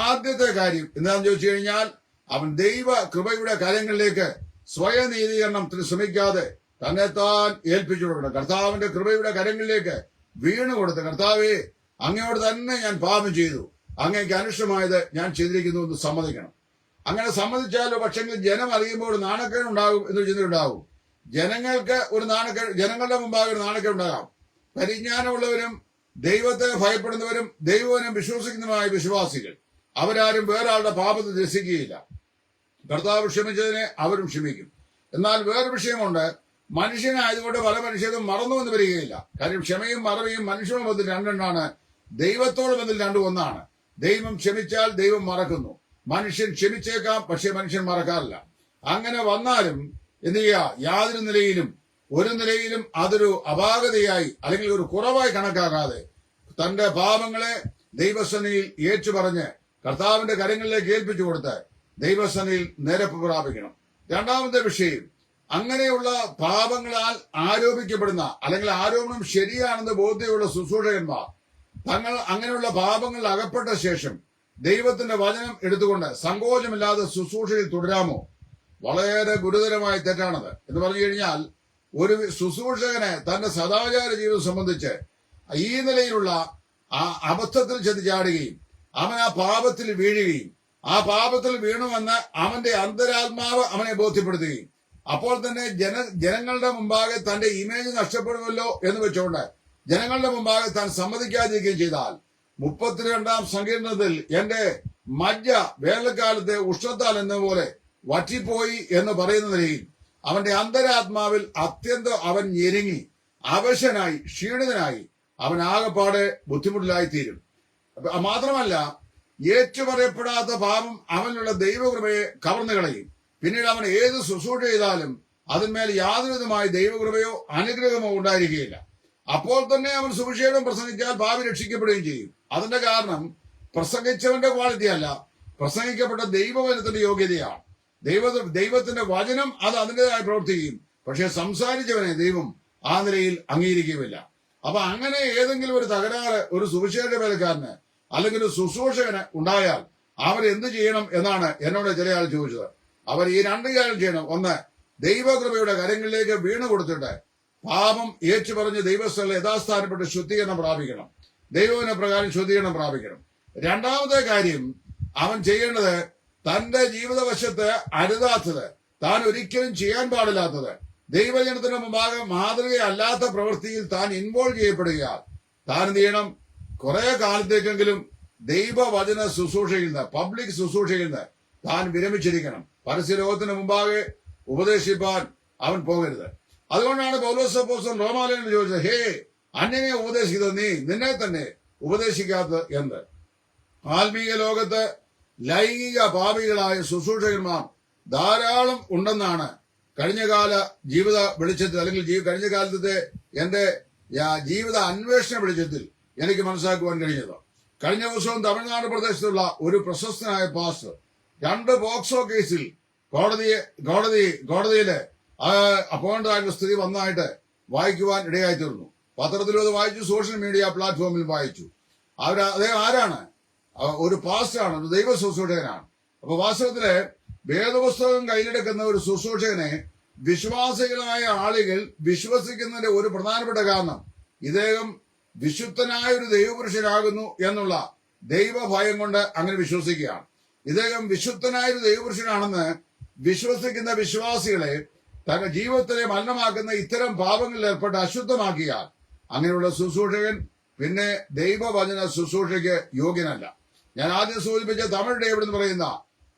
ആദ്യത്തെ കാര്യം എന്താണെന്ന് ചോദിച്ചു കഴിഞ്ഞാൽ, അവൻ ദൈവ കൃപയുടെ കാര്യങ്ങളിലേക്ക് സ്വയം നീതീകരണത്തിന് ശ്രമിക്കാതെ തന്നെത്താൻ ഏൽപ്പിച്ചു കൊടുക്കണം. കർത്താവിന്റെ കൃപയുടെ കരങ്ങളിലേക്ക് വീണുകൊടുത്ത്, കർത്താവേ അങ്ങയോട് തന്നെ ഞാൻ പാപം ചെയ്തു, അങ്ങേക്ക് അനിഷ്ടമായത് ഞാൻ ചെയ്തിരിക്കുന്നു എന്ന് സമ്മതിക്കണം. അങ്ങനെ സമ്മതിച്ചാലോ പക്ഷെങ്കിൽ ജനം അറിയുമ്പോൾ നാണക്കേടുണ്ടാകും എന്നൊരു ചിന്തയുണ്ടാകും. ജനങ്ങൾക്ക് ഒരു നാണക്കേട്, ജനങ്ങളുടെ മുമ്പാകെ ഒരു നാണക്കേടുണ്ടാകാം. പരിജ്ഞാനമുള്ളവരും ദൈവത്തെ ഭയപ്പെടുന്നവരും ദൈവവനും വിശ്വസിക്കുന്നതുമായ വിശ്വാസികൾ അവരാരും വേറൊരാളുടെ പാപത്തെ രസിക്കുകയില്ല. കർത്താവ് ക്ഷമിച്ചതിനെ അവരും ക്ഷമിക്കും. എന്നാൽ വേറൊരു വിഷയമുണ്ട്, മനുഷ്യനായതുകൊണ്ട് പല മനുഷ്യരും മറന്നുവെന്ന് വരികയില്ല. കാര്യം ക്ഷമയും മറവിയും മനുഷ്യരുടെ ബന്ധത്തിൽ രണ്ടെണ്ണാണ്, ദൈവത്തോട് ബന്ധത്തിൽ രണ്ടും ഒന്നാണ്. ദൈവം ക്ഷമിച്ചാൽ ദൈവം മറക്കുന്നു, മനുഷ്യൻ ക്ഷമിച്ചേക്കാം പക്ഷെ മനുഷ്യൻ മറക്കാറില്ല. അങ്ങനെ വന്നാലും എന്ത് ചെയ്യുക, യാതൊരു നിലയിലും ഒരു നിലയിലും അതൊരു അപാകതയായി അല്ലെങ്കിൽ ഒരു കുറവായി കണക്കാക്കാതെ തന്റെ പാപങ്ങളെ ദൈവസന്നിധിയിൽ ഏറ്റുപറഞ്ഞ് കർത്താവിന്റെ കരങ്ങളിലേക്ക് ഏൽപ്പിച്ചു കൊടുത്ത് ദൈവസന്നിധിയിൽ നിരപ്പ് പ്രാപിക്കണം. രണ്ടാമത്തെ വിഷയം, അങ്ങനെയുള്ള പാപങ്ങളാൽ ആരോപിക്കപ്പെടുന്ന അല്ലെങ്കിൽ ആരോപണം ശരിയാണെന്ന് ബോധ്യമുള്ള ശുശ്രൂഷകന്മാർ തങ്ങൾ അങ്ങനെയുള്ള പാപങ്ങളിൽ അകപ്പെട്ട ശേഷം ദൈവത്തിന്റെ വചനം എടുത്തുകൊണ്ട് സങ്കോചമില്ലാതെ ശുശ്രൂഷയിൽ തുടരാമോ? വളരെ ഗുരുതരമായ തെറ്റാണത്. എന്ന് പറഞ്ഞു കഴിഞ്ഞാൽ, ഒരു ശുശ്രൂഷകനെ തന്റെ സദാചാര ജീവിതം സംബന്ധിച്ച് ഈ നിലയിലുള്ള ആ അബദ്ധത്തിൽ ചെന്ന് ചാടുകയും അവൻ ആ പാപത്തിൽ വീഴുകയും ആ പാപത്തിൽ വീണുവെന്ന് അവന്റെ അന്തരാത്മാവ് അവനെ ബോധ്യപ്പെടുത്തുകയും അപ്പോൾ തന്നെ ജനങ്ങളുടെ മുമ്പാകെ തന്റെ ഇമേജ് നഷ്ടപ്പെടുമല്ലോ എന്ന് വെച്ചുകൊണ്ട് ജനങ്ങളുടെ മുമ്പാകെ താൻ സമ്മതിക്കാതിരിക്കുകയും ചെയ്താൽ 32-ാം സങ്കീർത്തനത്തിൽ എന്റെ മജ്ജ വേനൽക്കാലത്തെ ഉഷ്ണത്താൽ എന്ന പോലെ വറ്റിപ്പോയി എന്ന് പറയുന്ന നിലയിൽ അവന്റെ അന്തരാത്മാവിൽ അത്യന്തം അവൻ ഞെരുങ്ങി അവശനായി ക്ഷീണിതനായി അവൻ ആകെപ്പാടെ ബുദ്ധിമുട്ടിലായിത്തീരും. മാത്രമല്ല, ഏറ്റുപറയപ്പെടാത്ത പാപം അവനുള്ള ദൈവകൃപയെ കവർന്നു കളയും. പിന്നീട് അവൻ ഏത് ശുശ്രൂഷ ചെയ്താലും അതിന്മേൽ യാതൊരുവിധമായ ദൈവകൃപയോ അനുഗ്രഹമോ ഉണ്ടായിരിക്കുകയില്ല. അപ്പോൾ തന്നെ അവൻ സുവിശേഷം പ്രസംഗിച്ചാൽ ഭാവി രക്ഷിക്കപ്പെടുകയും ചെയ്യും. അതിന്റെ കാരണം പ്രസംഗിച്ചവന്റെ ക്വാളിറ്റി അല്ല, പ്രസംഗിക്കപ്പെട്ട ദൈവവചനത്തിന്റെ യോഗ്യതയാണ്. ദൈവത്തിന്റെ വചനം അത് അതിൻ്റെതായി പ്രവർത്തിക്കും. പക്ഷെ സംസാരിച്ചവനെ ദൈവം ആ നിലയിൽ അംഗീകരിക്കുകയില്ല. അപ്പൊ അങ്ങനെ ഏതെങ്കിലും ഒരു തകരാറ് ഒരു സുവിശേഷ വേലക്കാരന് അല്ലെങ്കിൽ ഒരു ശുശ്രൂഷകന് ഉണ്ടായാൽ അവരെന്ത് ചെയ്യണം എന്നാണ് എന്നോട് ചില ആൾ ചോദിച്ചത്. അവർ ഈ രണ്ട് കാര്യം ചെയ്യണം. ഒന്ന്, ദൈവകൃപയുടെ കരങ്ങളിലേക്ക് വീണു കൊടുത്തിട്ട് പാപം ഏറ്റുപറഞ്ഞ് ദൈവസ്ഥലെ യഥാസ്ഥാനപ്പെട്ട് ശുദ്ധീകരണം പ്രാപിക്കണം, ദൈവവിന പ്രകാരം ശുദ്ധീകരണം പ്രാപിക്കണം. രണ്ടാമത്തെ കാര്യം അവൻ ചെയ്യേണ്ടത് തന്റെ ജീവിതവശത്ത് അരുതാത്തത്, താൻ ഒരിക്കലും ചെയ്യാൻ പാടില്ലാത്തത്, ദൈവജനത്തിന് മുമ്പാകെ മാതൃകയല്ലാത്ത പ്രവൃത്തിയിൽ താൻ ഇൻവോൾവ് ചെയ്യപ്പെടുകയാൽ താൻ എന്ത് ചെയ്യണം? കുറെ കാലത്തേക്കെങ്കിലും ദൈവവചന ശുശ്രൂഷയിൽ നിന്ന്, പബ്ലിക് ശുശ്രൂഷയിൽ നിന്ന് താൻ വിരമിച്ചിരിക്കണം. പരസ്യലോകത്തിന് മുമ്പാകെ ഉപദേശിപ്പാൻ അവൻ പോകരുത്. അതുകൊണ്ടാണ് പൗലോസ് അപ്പോസ്തലൻ റോമാലേഖനത്തിൽ ചോദിച്ചത്, ഹേ അന്യനെ ഉപദേശിക്കുന്നത് നീ നിന്നെ തന്നെ ഉപദേശിക്കാത്തത് എന്ത്? ആത്മീയ ലോകത്ത് ലൈംഗിക പാപികളായ ശുശ്രൂഷകന്മാർ ധാരാളം ഉണ്ടെന്നാണ് കഴിഞ്ഞകാല ജീവിത വെളിച്ചത്തിൽ അല്ലെങ്കിൽ കഴിഞ്ഞ കാലത്തെ എന്റെ ജീവിത അന്വേഷണ വെളിച്ചത്തിൽ എനിക്ക് മനസ്സിലാക്കുവാൻ കഴിഞ്ഞത്. കഴിഞ്ഞ ദിവസവും തമിഴ്നാട് പ്രദേശത്തുള്ള ഒരു പ്രശസ്തനായ പാസ്റ്റർ 2 പോക്സോ കേസിൽ കോടതിയില് അപ്പോയിന്റ് ആയിട്ടുള്ള സ്ഥിതി വന്നായിട്ട് വായിക്കുവാൻ ഇടയായി തീർന്നു. പത്രത്തിലും അത് വായിച്ചു, സോഷ്യൽ മീഡിയ പ്ലാറ്റ്ഫോമിൽ വായിച്ചു. അദ്ദേഹം ആരാണ്? ഒരു പാസ്റ്ററാണ്, ഒരു ദൈവ ശുശ്രൂഷകനാണ്. അപ്പൊ വാസ്തവത്തില് വേദപുസ്തകം കയ്യിലെടുക്കുന്ന ഒരു ശുശ്രൂഷകനെ വിശ്വാസികളായ ആളുകൾ വിശ്വസിക്കുന്നതിന്റെ ഒരു പ്രധാനപ്പെട്ട കാരണം ഇദ്ദേഹം വിശുദ്ധനായ ഒരു ദൈവപുരുഷനാകുന്നു എന്നുള്ള ദൈവഭയം കൊണ്ട് അങ്ങനെ വിശ്വസിക്കുകയാണ്. ഇദ്ദേഹം വിശുദ്ധനായ ഒരു ദൈവപുരുഷനാണെന്ന് വിശ്വസിക്കുന്ന വിശ്വാസികളെ തന്റെ ജീവിതത്തിലെ മലിനമാക്കുന്ന ഇത്തരം പാപങ്ങളിൽ ഏർപ്പെട്ട് അശുദ്ധമാക്കിയാൽ അങ്ങനെയുള്ള ശുശ്രൂഷകൻ പിന്നെ ദൈവവചന ശുശ്രൂഷയ്ക്ക് യോഗ്യനല്ല. ഞാൻ ആദ്യം സൂചിപ്പിച്ച തമിഴ് ഡേവിഡ് എന്ന് പറയുന്ന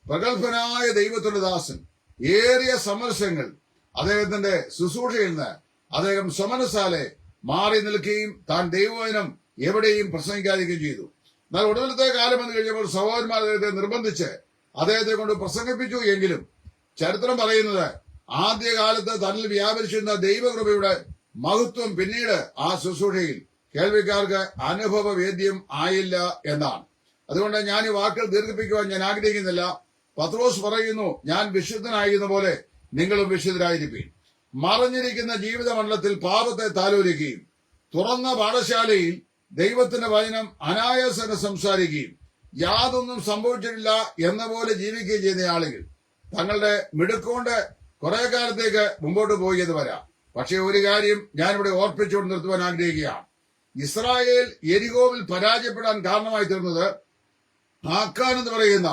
പ്രഗത്ഭനായ ദൈവത്തിന്റെ ദാസൻ ഏറിയ സമരസങ്ങൾ അദ്ദേഹത്തിന്റെ ശുശ്രൂഷയിൽ നിന്ന് അദ്ദേഹം സമനസാലെ മാറി നിൽക്കുകയും താൻ ദൈവവചനം എവിടെയും പ്രസംഗിക്കാതിരിക്കുകയും ചെയ്തു. എന്നാൽ ഒടുവിലത്തെ കാലം എന്ന് കഴിഞ്ഞപ്പോൾ സഹോദരന്മാർ അദ്ദേഹത്തെ നിർബന്ധിച്ച് അദ്ദേഹത്തെ കൊണ്ട് പ്രസംഗിപ്പിച്ചു. എങ്കിലും ചരിത്രം പറയുന്നത് ആദ്യകാലത്ത് തന്നിൽ വ്യാപരിച്ചിരുന്ന ദൈവകൃപയുടെ മഹത്വം പിന്നീട് ആ ശുശ്രൂഷയിൽ കേൾവിക്കാർക്ക് അനുഭവവേദ്യം ആയില്ല എന്നാണ്. അതുകൊണ്ട് ഞാൻ ഈ വാക്കുകൾ ദീർഘിപ്പിക്കുവാൻ ഞാൻ ആഗ്രഹിക്കുന്നില്ല. പത്രോസ് പറയുന്നു, ഞാൻ വിശുദ്ധനായിരുന്ന പോലെ നിങ്ങളും വിശുദ്ധരായിരിക്കും. മറഞ്ഞിരിക്കുന്ന ജീവിതമണ്ഡലത്തിൽ പാപത്തെ താലോലിക്കുകയും തുറന്ന പാഠശാലയിൽ ദൈവത്തിന്റെ വചനം അനായാസന സംസാരിക്കുകയും യാതൊന്നും സംഭവിച്ചിട്ടില്ല എന്ന പോലെ ജീവിക്കുകയും ചെയ്യുന്ന ആളുകൾ തങ്ങളുടെ മിടുക്കൊണ്ട് കുറെ കാലത്തേക്ക് മുമ്പോട്ട് പോയി എന്ന് വരാം. പക്ഷെ ഒരു കാര്യം ഞാനിവിടെ ഓർപ്പിച്ചുകൊണ്ട് നിർത്തുവാൻ ആഗ്രഹിക്കുകയാണ്. ഇസ്രായേൽ യെരിഹോവിൽ പരാജയപ്പെടാൻ കാരണമായി തീർന്നത് ആഖാൻ എന്ന് പറയുന്ന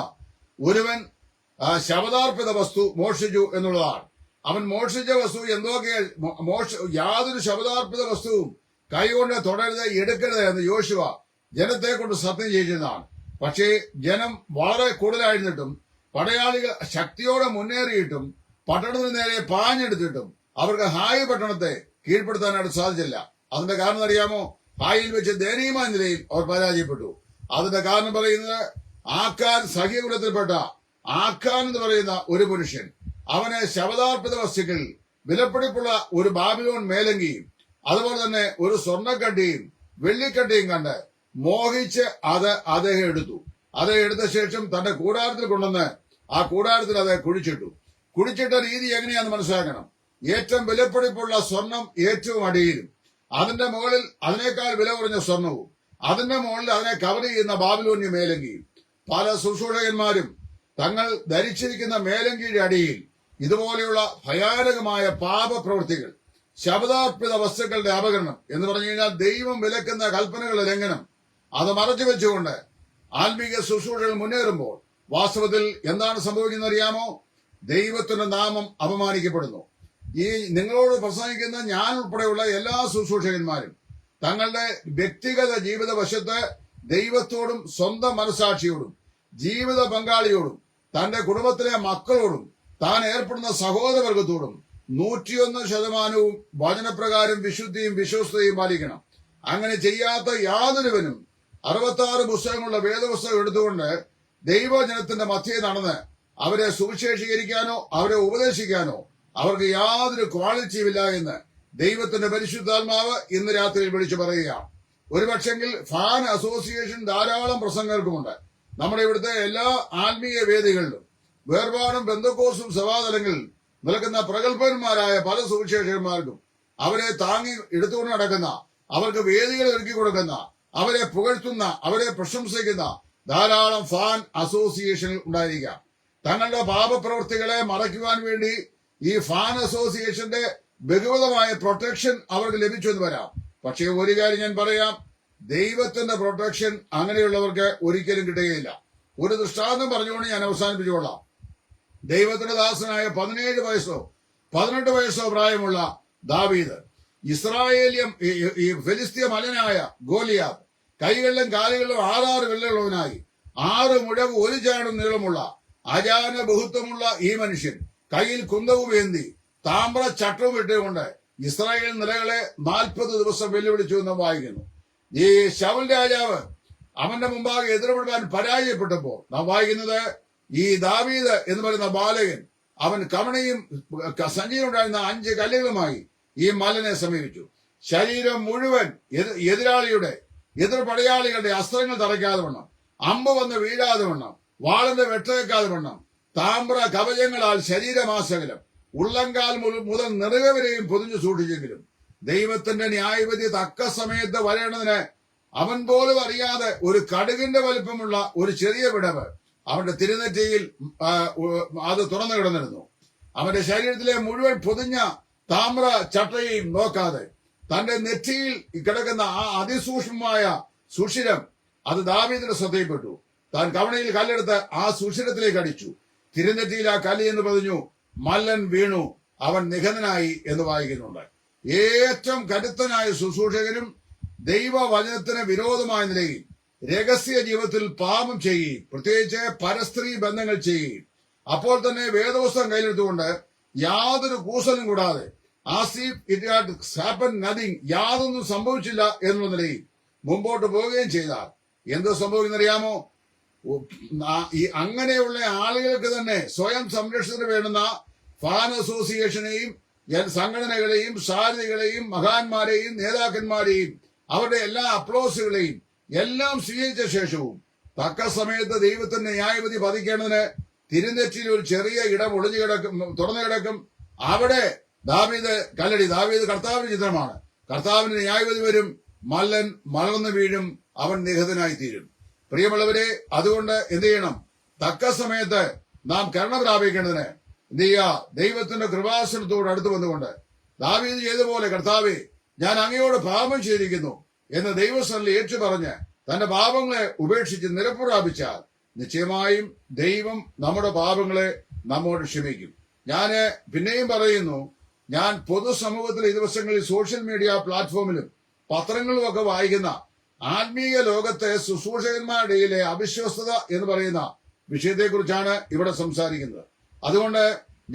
ഒരുവൻ ശബദാർപ്പിത വസ്തു മോഷ്ടിച്ചു എന്നുള്ളതാണ്. അവൻ മോഷ്ടിച്ച വസ്തു എന്തൊക്കെ യാതൊരു ശബദാർപ്പിത വസ്തുവും കൈകൊണ്ട് തുടരുത്, എടുക്കരുത് എന്ന് യോശുവ ജനത്തെ കൊണ്ട് സത്യം ചെയ്തിരുന്നതാണ്. പക്ഷേ ജനം വളരെ കൂടുതലായിരുന്നിട്ടും പടയാളികൾ ശക്തിയോടെ മുന്നേറിയിട്ടും പട്ടണത്തിന് നേരെ പാഞ്ഞെടുത്തിട്ടും അവർക്ക് ഹായ് പട്ടണത്തെ കീഴ്പ്പെടുത്താനായിട്ട് സാധിച്ചില്ല. അതിന്റെ കാരണം അറിയാമോ? ഹായിൽ വെച്ച് ദയനീയമായ നിലയിൽ അവർ പരാജയപ്പെട്ടു. അതിന്റെ കാരണം പറയുന്നത് ആഖാൻ സഖ്യകുലത്തിൽപ്പെട്ട ആഖാൻ എന്ന് പറയുന്ന ഒരു പുരുഷൻ അവന് ശബദാർപ്പിത വസ്തുക്കൾ വിലപിടിപ്പുള്ള ഒരു ബാബിലോൺ മേലങ്കിയും അതുപോലെ തന്നെ ഒരു സ്വർണ്ണക്കട്ടിയും വെള്ളിക്കട്ടിയും കണ്ട് മോഹിച്ച് അത് അദ്ദേഹം എടുത്തു. അത് എടുത്ത ശേഷം തന്റെ കൂടാരത്തിൽ കൊണ്ടുവന്ന് ആ കൂടാരത്തിൽ അത് കുഴിച്ചിട്ട രീതി എങ്ങനെയാന്ന് മനസ്സിലാക്കണം. ഏറ്റവും വിലപിടിപ്പുള്ള സ്വർണം ഏറ്റവും അടിയിലും, അതിന്റെ മുകളിൽ അതിനേക്കാൾ വില കുറഞ്ഞ സ്വർണവും, അതിന്റെ മുകളിൽ അതിനെ കവർ ചെയ്യുന്ന ബാബിലോന്യ മേലങ്കിയും. പല ശുശ്രൂഷകന്മാരും തങ്ങൾ ധരിച്ചിരിക്കുന്ന മേലങ്കിയുടെ അടിയിൽ ഇതുപോലെയുള്ള ഭയാനകമായ പാപപ്രവൃത്തികൾ, ശബദാർപ്പിത വസ്തുക്കളുടെ അപകരണം എന്ന് പറഞ്ഞു കഴിഞ്ഞാൽ ദൈവം വിലക്കുന്ന കൽപ്പനകളുടെ ലംഘനം, അത് മറച്ചു വെച്ചുകൊണ്ട് ആത്മീക ശുശ്രൂഷകൾ മുന്നേറുമ്പോൾ വാസ്തവത്തിൽ എന്താണ് സംഭവിക്കുന്നത് അറിയാമോ? ദൈവത്തിന്റെ നാമം അപമാനിക്കപ്പെടുന്നു. ഈ നിങ്ങളോട് പ്രസംഗിക്കുന്ന ഞാൻ ഉൾപ്പെടെയുള്ള എല്ലാ ശുശ്രൂഷകന്മാരും തങ്ങളുടെ വ്യക്തിഗത ജീവിത വശത്ത് ദൈവത്തോടും സ്വന്തം മനസാക്ഷിയോടും ജീവിത പങ്കാളിയോടും തന്റെ കുടുംബത്തിലെ മക്കളോടും താൻ ഏർപ്പെടുന്ന സഹോദരവർഗത്തോടും 101% വചനപ്രകാരം വിശുദ്ധിയും വിശ്വസ്തയും പാലിക്കണം. അങ്ങനെ ചെയ്യാത്ത യാതൊരുവനും 66 പുസ്തകങ്ങളുടെ വേദപുസ്തകം എടുത്തുകൊണ്ട് ദൈവജനത്തിന്റെ മധ്യേ നടന്ന് അവരെ സുവിശേഷീകരിക്കാനോ അവരെ ഉപദേശിക്കാനോ അവർക്ക് യാതൊരു ക്വാളിറ്റിയുമില്ല എന്ന് ദൈവത്തിന്റെ പരിശുദ്ധാത്മാവ് ഇന്ന് രാത്രിയിൽ വിളിച്ചു പറയുകയാണ്. ഒരുപക്ഷെങ്കിൽ ഫാൻ അസോസിയേഷൻ ധാരാളം പ്രസംഗങ്ങൾക്കുമുണ്ട്. നമ്മുടെ ഇവിടുത്തെ എല്ലാ ആത്മീയ വേദികളിലും വേർപാടും ബന്ധക്കോസും സഭാതലങ്ങളിൽ നിൽക്കുന്ന പ്രഗത്ഭന്മാരായ പല സുവിശേഷകന്മാർക്കും അവരെ താങ്ങി എടുത്തുകൊണ്ട് നടക്കുന്ന, അവർക്ക് വേദികൾ ഒരുക്കി കൊടുക്കുന്ന, അവരെ പുകഴ്ത്തുന്ന, അവരെ പ്രശംസിക്കുന്ന ധാരാളം ഫാൻ അസോസിയേഷനുകൾ ഉണ്ടായിരിക്കാം. തങ്ങളുടെ പാപപ്രവൃത്തികളെ മറയ്ക്കുവാൻ വേണ്ടി ഈ ഫാൻ അസോസിയേഷന്റെ ബഹുവിധമായ പ്രൊട്ടക്ഷൻ അവർക്ക് ലഭിച്ചു എന്ന് വരാം. പക്ഷേ ഒരു കാര്യം ഞാൻ പറയാം, ദൈവത്തിന്റെ പ്രൊട്ടക്ഷൻ അങ്ങനെയുള്ളവർക്ക് ഒരിക്കലും കിട്ടുകയില്ല. ഒരു ദൃഷ്ടാന്തം പറഞ്ഞുകൊണ്ട് ഞാൻ അവസാനിപ്പിച്ചുകൊള്ളാം. ദൈവത്തിന്റെ ദാസനായ 18 വയസ്സോ പ്രായമുള്ള ദാവീദ്, ഇസ്രായേലിയം ഈ ഫെലിസ്തീയ മലനായ ഗോലിയാത്ത്, കൈകളിലും കാലുകളിലും 6 വിരലുള്ളവനായി 6 മുഴവ് 1 ചാണും നീളമുള്ള അജാന ബഹുത്വമുള്ള ഈ മനുഷ്യൻ കയ്യിൽ കുന്തവും ഏന്തി താമ്ര ചട്ടവും ഇട്ടുകൊണ്ട് ഇസ്രായേൽ നിലകളെ 40 ദിവസം വെല്ലുവിളിച്ചു എന്ന് വായിക്കുന്നു. ഈ ശൗൽ രാജാവ് അവന്റെ മുമ്പാകെ എതിർപ്പെടാൻ പരാജയപ്പെട്ടപ്പോൾ നാം വായിക്കുന്നത്, ഈ ദാവീദ് എന്ന് പറയുന്ന ബാലകൻ അവൻ കവണയും സഞ്ചിയിലുണ്ടായിരുന്ന 5 കല്ലുകളുമായി ഈ മലനെ സമീപിച്ചു. ശരീരം മുഴുവൻ എതിർ പടയാളികളുടെ അസ്ത്രങ്ങൾ തറയ്ക്കാതെ വണ്ണം, അമ്പ് വന്ന് വീഴാതെ വണ്ണം, വാളിന്റെ വെട്ടേക്കാതെ വണ്ണം, താമ്ര കവചങ്ങളാൽ ശരീരമാസകലം ഉള്ളങ്കാൽ മുതൽ നെറുകവരെയും പൊതിഞ്ഞു സൂക്ഷിച്ചെങ്കിലും ദൈവത്തിന്റെ ന്യായവിധി തക്ക സമയത്ത് വരേണ്ടതിന് അവൻ പോലും അറിയാതെ ഒരു കടുകിന്റെ വലിപ്പമുള്ള ഒരു ചെറിയ വിടവ് അവന്റെ തിരുനെറ്റിയിൽ അത് തുറന്നു കിടന്നിരുന്നു. അവന്റെ ശരീരത്തിലെ മുഴുവൻ പൊതിഞ്ഞ താമ്ര ചട്ടയും നോക്കാതെ തന്റെ നെറ്റിയിൽ കിടക്കുന്ന ആ അതിസൂക്ഷ്മമായ സുഷിരം അത് ദാവീദിന്റെ ശ്രദ്ധയിൽപ്പെട്ടു. താൻ കവണയിൽ കല്ലെടുത്ത് ആ സുഷിരത്തിലേക്ക് അടിച്ചു. തിരുനെറ്റിയിൽ ആ കല്ല് എന്ന് പറഞ്ഞു. മല്ലൻ വീണു, അവൻ നിഹതനായി എന്ന് വായിക്കുന്നുണ്ട്. ഏറ്റവും കരുത്തനായ ശുശ്രൂഷകനും ദൈവവചനത്തിന് വിരോധമായ നിലയിൽ രഹസ്യ ജീവിതത്തിൽ പാപം ചെയ്യുകയും പ്രത്യേകിച്ച് പരസ്ത്രീ ബന്ധങ്ങൾ ചെയ്യുകയും അപ്പോൾ തന്നെ വേദപുസ്തകം കയ്യിലെടുത്തുകൊണ്ട് യാതൊരു കൂസലും കൂടാതെ നത്തിങ്, യാതൊന്നും സംഭവിച്ചില്ല എന്നുള്ള നിലയിൽ മുമ്പോട്ട് പോവുകയും ചെയ്താൽ എന്ത് സംഭവിക്കുന്നറിയാമോ? ഈ അങ്ങനെയുള്ള ആളുകൾക്ക് തന്നെ സ്വയം സംരക്ഷണത്തിന് വേണ്ടുന്ന ഫാൻ അസോസിയേഷനെയും സംഘടനകളെയും സാരഥികളെയും മഹാന്മാരെയും നേതാക്കന്മാരെയും അവരുടെ എല്ലാ അപ്ലോസുകളെയും എല്ലാം സ്വീകരിച്ച ശേഷവും തക്ക സമയത്ത് ദൈവത്തിന്റെ ന്യായവിധി പതിക്കേണ്ടതിന് തിരുനെറ്റിയിൽ ഒരു ചെറിയ ഇടം ഒളിഞ്ഞു കിടക്കും, തുറന്നു കിടക്കും. അവിടെ ദാവീദ് കല്ലടി. ദാവീദ് കർത്താവിന്റെ ചിത്രമാണ്. കർത്താവിന്റെ ന്യായവിധി വരും, മല്ലൻ മലർന്നു വീഴും, അവൻ നിഹതനായി തീരും. പ്രിയമുള്ളവരെ, അതുകൊണ്ട് എന്ത് ചെയ്യണം? തക്ക സമയത്ത് നാം കരുണ പ്രാപിക്കേണ്ടതിന് എന്ത് ചെയ്യുക? ദൈവത്തിന്റെ കൃപാസനത്തോട് അടുത്ത് വന്നുകൊണ്ട് ദാവീദ് ചെയ്തപോലെ, കർത്താവേ, ഞാൻ അങ്ങയോട് പാപം ചെയ്തിരിക്കുന്നു എന്ന് ദൈവസ്ഥലിൽ ഏറ്റു പറഞ്ഞ് തന്റെ പാപങ്ങളെ ഉപേക്ഷിച്ച് നിരപ്പ് പ്രാപിച്ചാൽ നിശ്ചയമായും ദൈവം നമ്മുടെ പാപങ്ങളെ നമ്മോട് ക്ഷമിക്കും. ഞാന് പിന്നെയും പറയുന്നു, ഞാൻ പൊതുസമൂഹത്തിൽ ഈ ദിവസങ്ങളിൽ സോഷ്യൽ മീഡിയ പ്ലാറ്റ്ഫോമിലും പത്രങ്ങളിലും ഒക്കെ വായിക്കുന്ന ആത്മീയ ലോകത്തെ ശുശ്രൂഷകന്മാരുടെ ഇടയിലെ അവിശ്വസ്തത എന്ന് പറയുന്ന വിഷയത്തെക്കുറിച്ചാണ് ഇവിടെ സംസാരിക്കുന്നത്. അതുകൊണ്ട്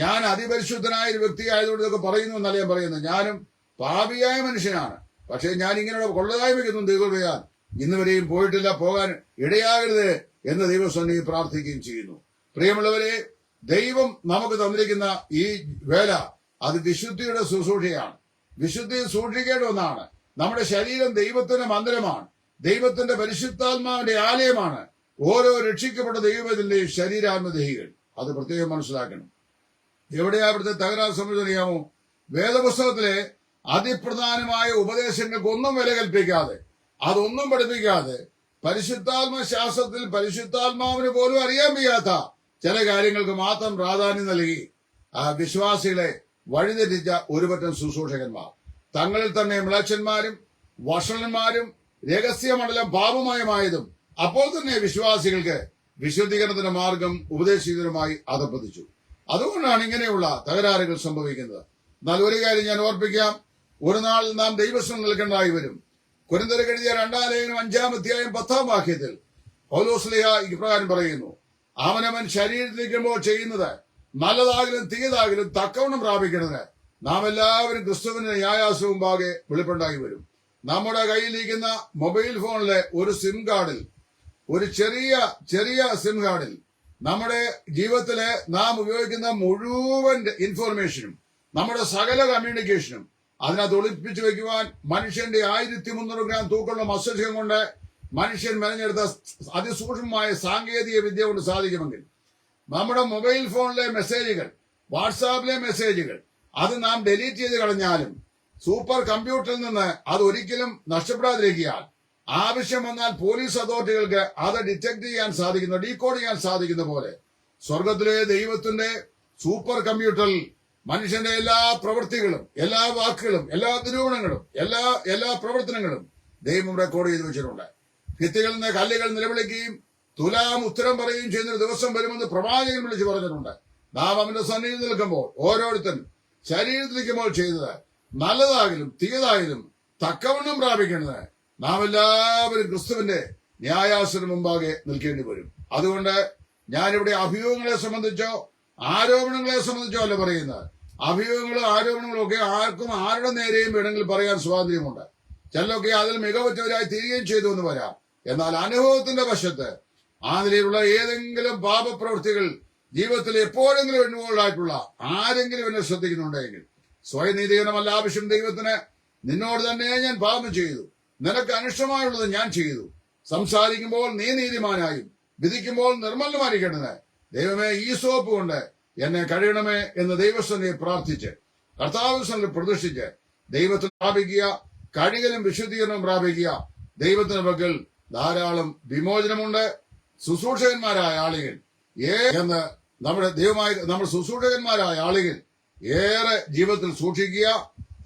ഞാൻ അതിപരിശുദ്ധനായ ഒരു വ്യക്തി ആയതുകൊണ്ട് ഇതൊക്കെ പറയുന്നു എന്നല്ല ഞാൻ പറയുന്നത്. ഞാനും പാപിയായ മനുഷ്യനാണ്. പക്ഷേ ഞാൻ ഇങ്ങനെയുള്ള കൊള്ളതായ്മയ്ക്കൊന്നും ദൈവം ഇന്ന് വരെയും പോയിട്ടില്ല, പോകാൻ ഇടയാകരുത് എന്ന് ദൈവസന്നിധിയിൽ പ്രാർത്ഥിക്കുകയും ചെയ്യുന്നു. പ്രിയമുള്ളവരെ, ദൈവം നമുക്ക് തന്നിരിക്കുന്ന ഈ വേല അത് വിശുദ്ധിയുടെ ശുശ്രൂഷയാണ്. വിശുദ്ധി സൂക്ഷിക്കേണ്ട ഒന്നാണ്. നമ്മുടെ ശരീരം ദൈവത്തിന്റെ മന്ദിരമാണ്, ദൈവത്തിന്റെ പരിശുദ്ധാത്മാവിന്റെ ആലയമാണ്. ഓരോ രക്ഷിക്കപ്പെട്ട ദൈവത്തിന്റെയും ശരീരാത്മദേഹികൾ അത് പ്രത്യേകം മനസ്സിലാക്കണം. എവിടെയാ ഇവിടുത്തെ തകരാറ് സംബന്ധിച്ചറിയാമോ? വേദപുസ്തകത്തിലെ അതിപ്രധാനമായ ഉപദേശങ്ങൾക്കൊന്നും വില കൽപ്പിക്കാതെ, അതൊന്നും പഠിപ്പിക്കാതെ, പരിശുദ്ധാത്മ ശാസ്ത്രത്തിൽ പരിശുദ്ധാത്മാവിന് പോലും അറിയാൻ വയ്യാത്ത ചില കാര്യങ്ങൾക്ക് മാത്രം പ്രാധാന്യം നൽകി വിശ്വാസികളെ വഴിതെറ്റിച്ച ഒരുപറ്റം ശുശ്രൂഷകന്മാർ, തങ്ങളിൽ തന്നെ മ്ലേച്ഛന്മാരും വഷളന്മാരും രഹസ്യമണ്ഡലം പാപമയമായതും അപ്പോൾ തന്നെ വിശ്വാസികൾക്ക് വിശുദ്ധീകരണത്തിന്റെ മാർഗം ഉപദേശിക്കുന്നതിനുമായി അധപ്പതിച്ചു. അതുകൊണ്ടാണ് ഇങ്ങനെയുള്ള തകരാറുകൾ സംഭവിക്കുന്നത്. എന്നാൽ ഒരു കാര്യം ഞാൻ ഓർപ്പിക്കാം, ഒരു നാൾ നാം ദൈവസ്വം നിൽക്കേണ്ടതായി വരും. കൊരിന്ത്യർക്ക് എഴുതിയ 2-ാം ലേഖനം 5-ാം അധ്യായം 10-ാം വാക്യത്തിൽ പൗലോസ്ലീഹ ഇപ്രകാരം പറയുന്നു, അവനവൻ ശരീരത്തിലിരിക്കുമ്പോൾ ചെയ്യുന്നത് നല്ലതാകലും തീയതാകലും തക്കവണ്ണം പ്രാപിക്കുന്നതിന് നാം എല്ലാവരും ക്രിസ്തുവിന്റെ ന്യായാസവും മുമ്പാകെ വെളിപ്പെടായി വരും. നമ്മുടെ കയ്യിലിരിക്കുന്ന മൊബൈൽ ഫോണിലെ ഒരു സിം കാർഡിൽ, ഒരു ചെറിയ സിം കാർഡിൽ നമ്മുടെ ജീവിതത്തിലെ നാം ഉപയോഗിക്കുന്ന മുഴുവൻ ഇൻഫോർമേഷനും നമ്മുടെ സകല കമ്മ്യൂണിക്കേഷനും അതിനകത്ത് ഒളിപ്പിച്ചു വെക്കുവാൻ മനുഷ്യന്റെ 1300 ഗ്രാം തൂക്കമുള്ള മസ്തിഷ്കം കൊണ്ട് മനുഷ്യൻ മെനഞ്ഞെടുത്ത അതിസൂക്ഷ്മമായ സാങ്കേതിക വിദ്യ കൊണ്ട് സാധിക്കുമെങ്കിൽ നമ്മുടെ മൊബൈൽ ഫോണിലെ മെസ്സേജുകൾ, വാട്സാപ്പിലെ മെസ്സേജുകൾ അത് നാം ഡിലീറ്റ് ചെയ്ത് കളഞ്ഞാലും സൂപ്പർ കമ്പ്യൂട്ടറിൽ നിന്ന് അത് ഒരിക്കലും നഷ്ടപ്പെടാതിരിക്കാൻ ആവശ്യം വന്നാൽ പോലീസ് അതോറിറ്റികൾക്ക് അത് ഡിറ്റക്ട് ചെയ്യാൻ സാധിക്കുന്ന, ഡീകോഡ് ചെയ്യാൻ സാധിക്കുന്ന പോലെ സ്വർഗത്തിലെ ദൈവത്തിന്റെ സൂപ്പർ കമ്പ്യൂട്ടറിൽ മനുഷ്യന്റെ എല്ലാ പ്രവൃത്തികളും, എല്ലാ വാക്കുകളും, എല്ലാ നിരൂപണങ്ങളും, എല്ലാ പ്രവർത്തനങ്ങളും ദൈവം റെക്കോർഡ് ചെയ്ത് വെച്ചിട്ടുണ്ട്. ഭിത്തികളിൽ നിന്ന് കല്ലുകൾ നിലവിളിക്കുകയും തുലാം ഉത്തരം പറയുകയും ചെയ്യുന്നൊരു ദിവസം വരുമെന്ന് പ്രവാചകൻ വിളിച്ചു പറഞ്ഞിട്ടുണ്ട്. നാം അവന്റെ സന്നിധിയിൽ നിൽക്കുമ്പോൾ ഓരോരുത്തരും ശരീരത്തിലിരിക്കുമ്പോൾ ചെയ്തത് നല്ലതായാലും തീയതായാലും തക്കവണ്ണം പ്രാപിക്കേണ്ടത് നാം എല്ലാവരും ക്രിസ്തുവിന്റെ ന്യായാസനം മുമ്പാകെ നിൽക്കേണ്ടി വരും. അതുകൊണ്ട് ഞാനിവിടെ അഭിയോഗങ്ങളെ സംബന്ധിച്ചോ ആരോപണങ്ങളെ സംബന്ധിച്ചോ അല്ല പറയുന്നത്. അഭിയോഗങ്ങളും ആരോപണങ്ങളും ഒക്കെ ആർക്കും ആരുടെ നേരെയും വേണമെങ്കിൽ പറയാൻ സ്വാതന്ത്ര്യമുണ്ട്. ചിലരൊക്കെ അതിൽ മികവുറ്റവരായി തീരുകയും ചെയ്തു എന്ന് വരാം. എന്നാൽ അനുഭവത്തിന്റെ വശത്ത് ആ നിലയിലുള്ള ഏതെങ്കിലും പാപപ്രവൃത്തികൾ ജീവിതത്തിൽ എപ്പോഴെങ്കിലും ഇൻവോൾവ് ആയിട്ടുള്ള ആരെങ്കിലും എന്നെ ശ്രദ്ധിക്കുന്നുണ്ടെങ്കിൽ സ്വയനീതീകരണമല്ല ആവശ്യം ദൈവത്തിന്. നിന്നോട് തന്നെ ഞാൻ പാപം ചെയ്തു, നിനക്ക് അനിഷ്ടമായുള്ളത് ഞാൻ ചെയ്തു. സംസാരിക്കുമ്പോൾ നീ നീതിമാനായും വിധിക്കുമ്പോൾ നിർമ്മലമായിരിക്കേണ്ടത് ദൈവമേ ഈ സോപ്പ് കൊണ്ട് എന്നെ കഴിയണമേ എന്ന് ദൈവസ്ഥനെ പ്രാർത്ഥിച്ച് കർത്താവിനെ പ്രതിഷ്ഠിച്ച് ദൈവത്തിൽ പ്രാപിക്കുക, കഴുകലും വിശുദ്ധീകരണവും പ്രാപിക്കുക. ദൈവത്തിന് പക്കൽ ധാരാളം വിമോചനമുണ്ട്. ശുശ്രൂഷകന്മാരായ ആളുകൾ എന്ന് നമ്മുടെ ശുശ്രൂഷകന്മാരായ ആളുകൾ ഏറെ ജീവിതത്തിൽ സൂക്ഷിക്കുക.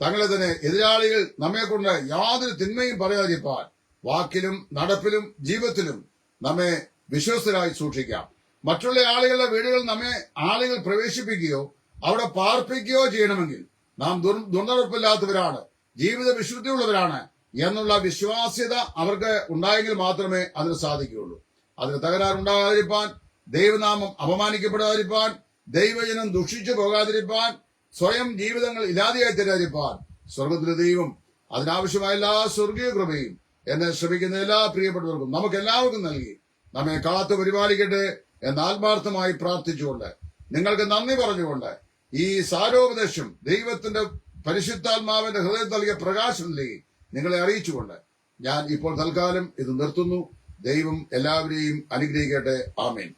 തങ്ങളെ തന്നെ എതിരാളികൾ നമ്മെ കൊണ്ട് യാതൊരു തിന്മയും പറയാതിരിക്കാൻ വാക്കിലും നടപ്പിലും ജീവിതത്തിലും നമ്മെ വിശ്വസ്തരായി സൂക്ഷിക്കാം. മറ്റുള്ള ആളുകളുടെ വീടുകളിൽ നമ്മെ ആളുകൾ പ്രവേശിപ്പിക്കുകയോ അവിടെ പാർപ്പിക്കുകയോ ചെയ്യണമെങ്കിൽ നാം ദുർനടപ്പില്ലാത്തവരാണ്, ജീവിത വിശുദ്ധിയുള്ളവരാണ് എന്നുള്ള വിശ്വാസ്യത അവർക്ക് ഉണ്ടായെങ്കിൽ മാത്രമേ അതിന് സാധിക്കുകയുള്ളൂ. അതിന് തകരാറുണ്ടാകാതിരിക്കാൻ, ദൈവനാമം അപമാനിക്കപ്പെടാതിരിക്കാൻ, ദൈവജനം ദുഷിച്ചു പോകാതിരിക്കാൻ, സ്വയം ജീവിതങ്ങൾ ഇല്ലാതെയായി തരാതിരിക്കാൻ സ്വർഗത്തിലെ ദൈവം അതിനാവശ്യമായ എല്ലാ സ്വർഗീയ കൃപയും എന്നെ ശ്രമിക്കുന്ന എല്ലാ പ്രിയപ്പെട്ടവർക്കും നമുക്ക് എല്ലാവർക്കും നൽകി നമ്മെ കാത്തു പരിപാലിക്കട്ടെ എന്ന് ആത്മാർത്ഥമായി പ്രാർത്ഥിച്ചുകൊണ്ട് നിങ്ങൾക്ക് നന്ദി പറഞ്ഞുകൊണ്ട് ഈ സാരോപദേശം ദൈവത്തിന്റെ പരിശുദ്ധാത്മാവിന്റെ ഹൃദയത്തിൽ നൽകിയ പ്രകാശത്തിലേക്ക് നിങ്ങളെ അറിയിച്ചുകൊണ്ട് ഞാൻ ഇപ്പോൾ തൽക്കാലം ഇത് നിർത്തുന്നു. ദൈവം എല്ലാവരെയും അനുഗ്രഹിക്കട്ടെ. ആമേൻ.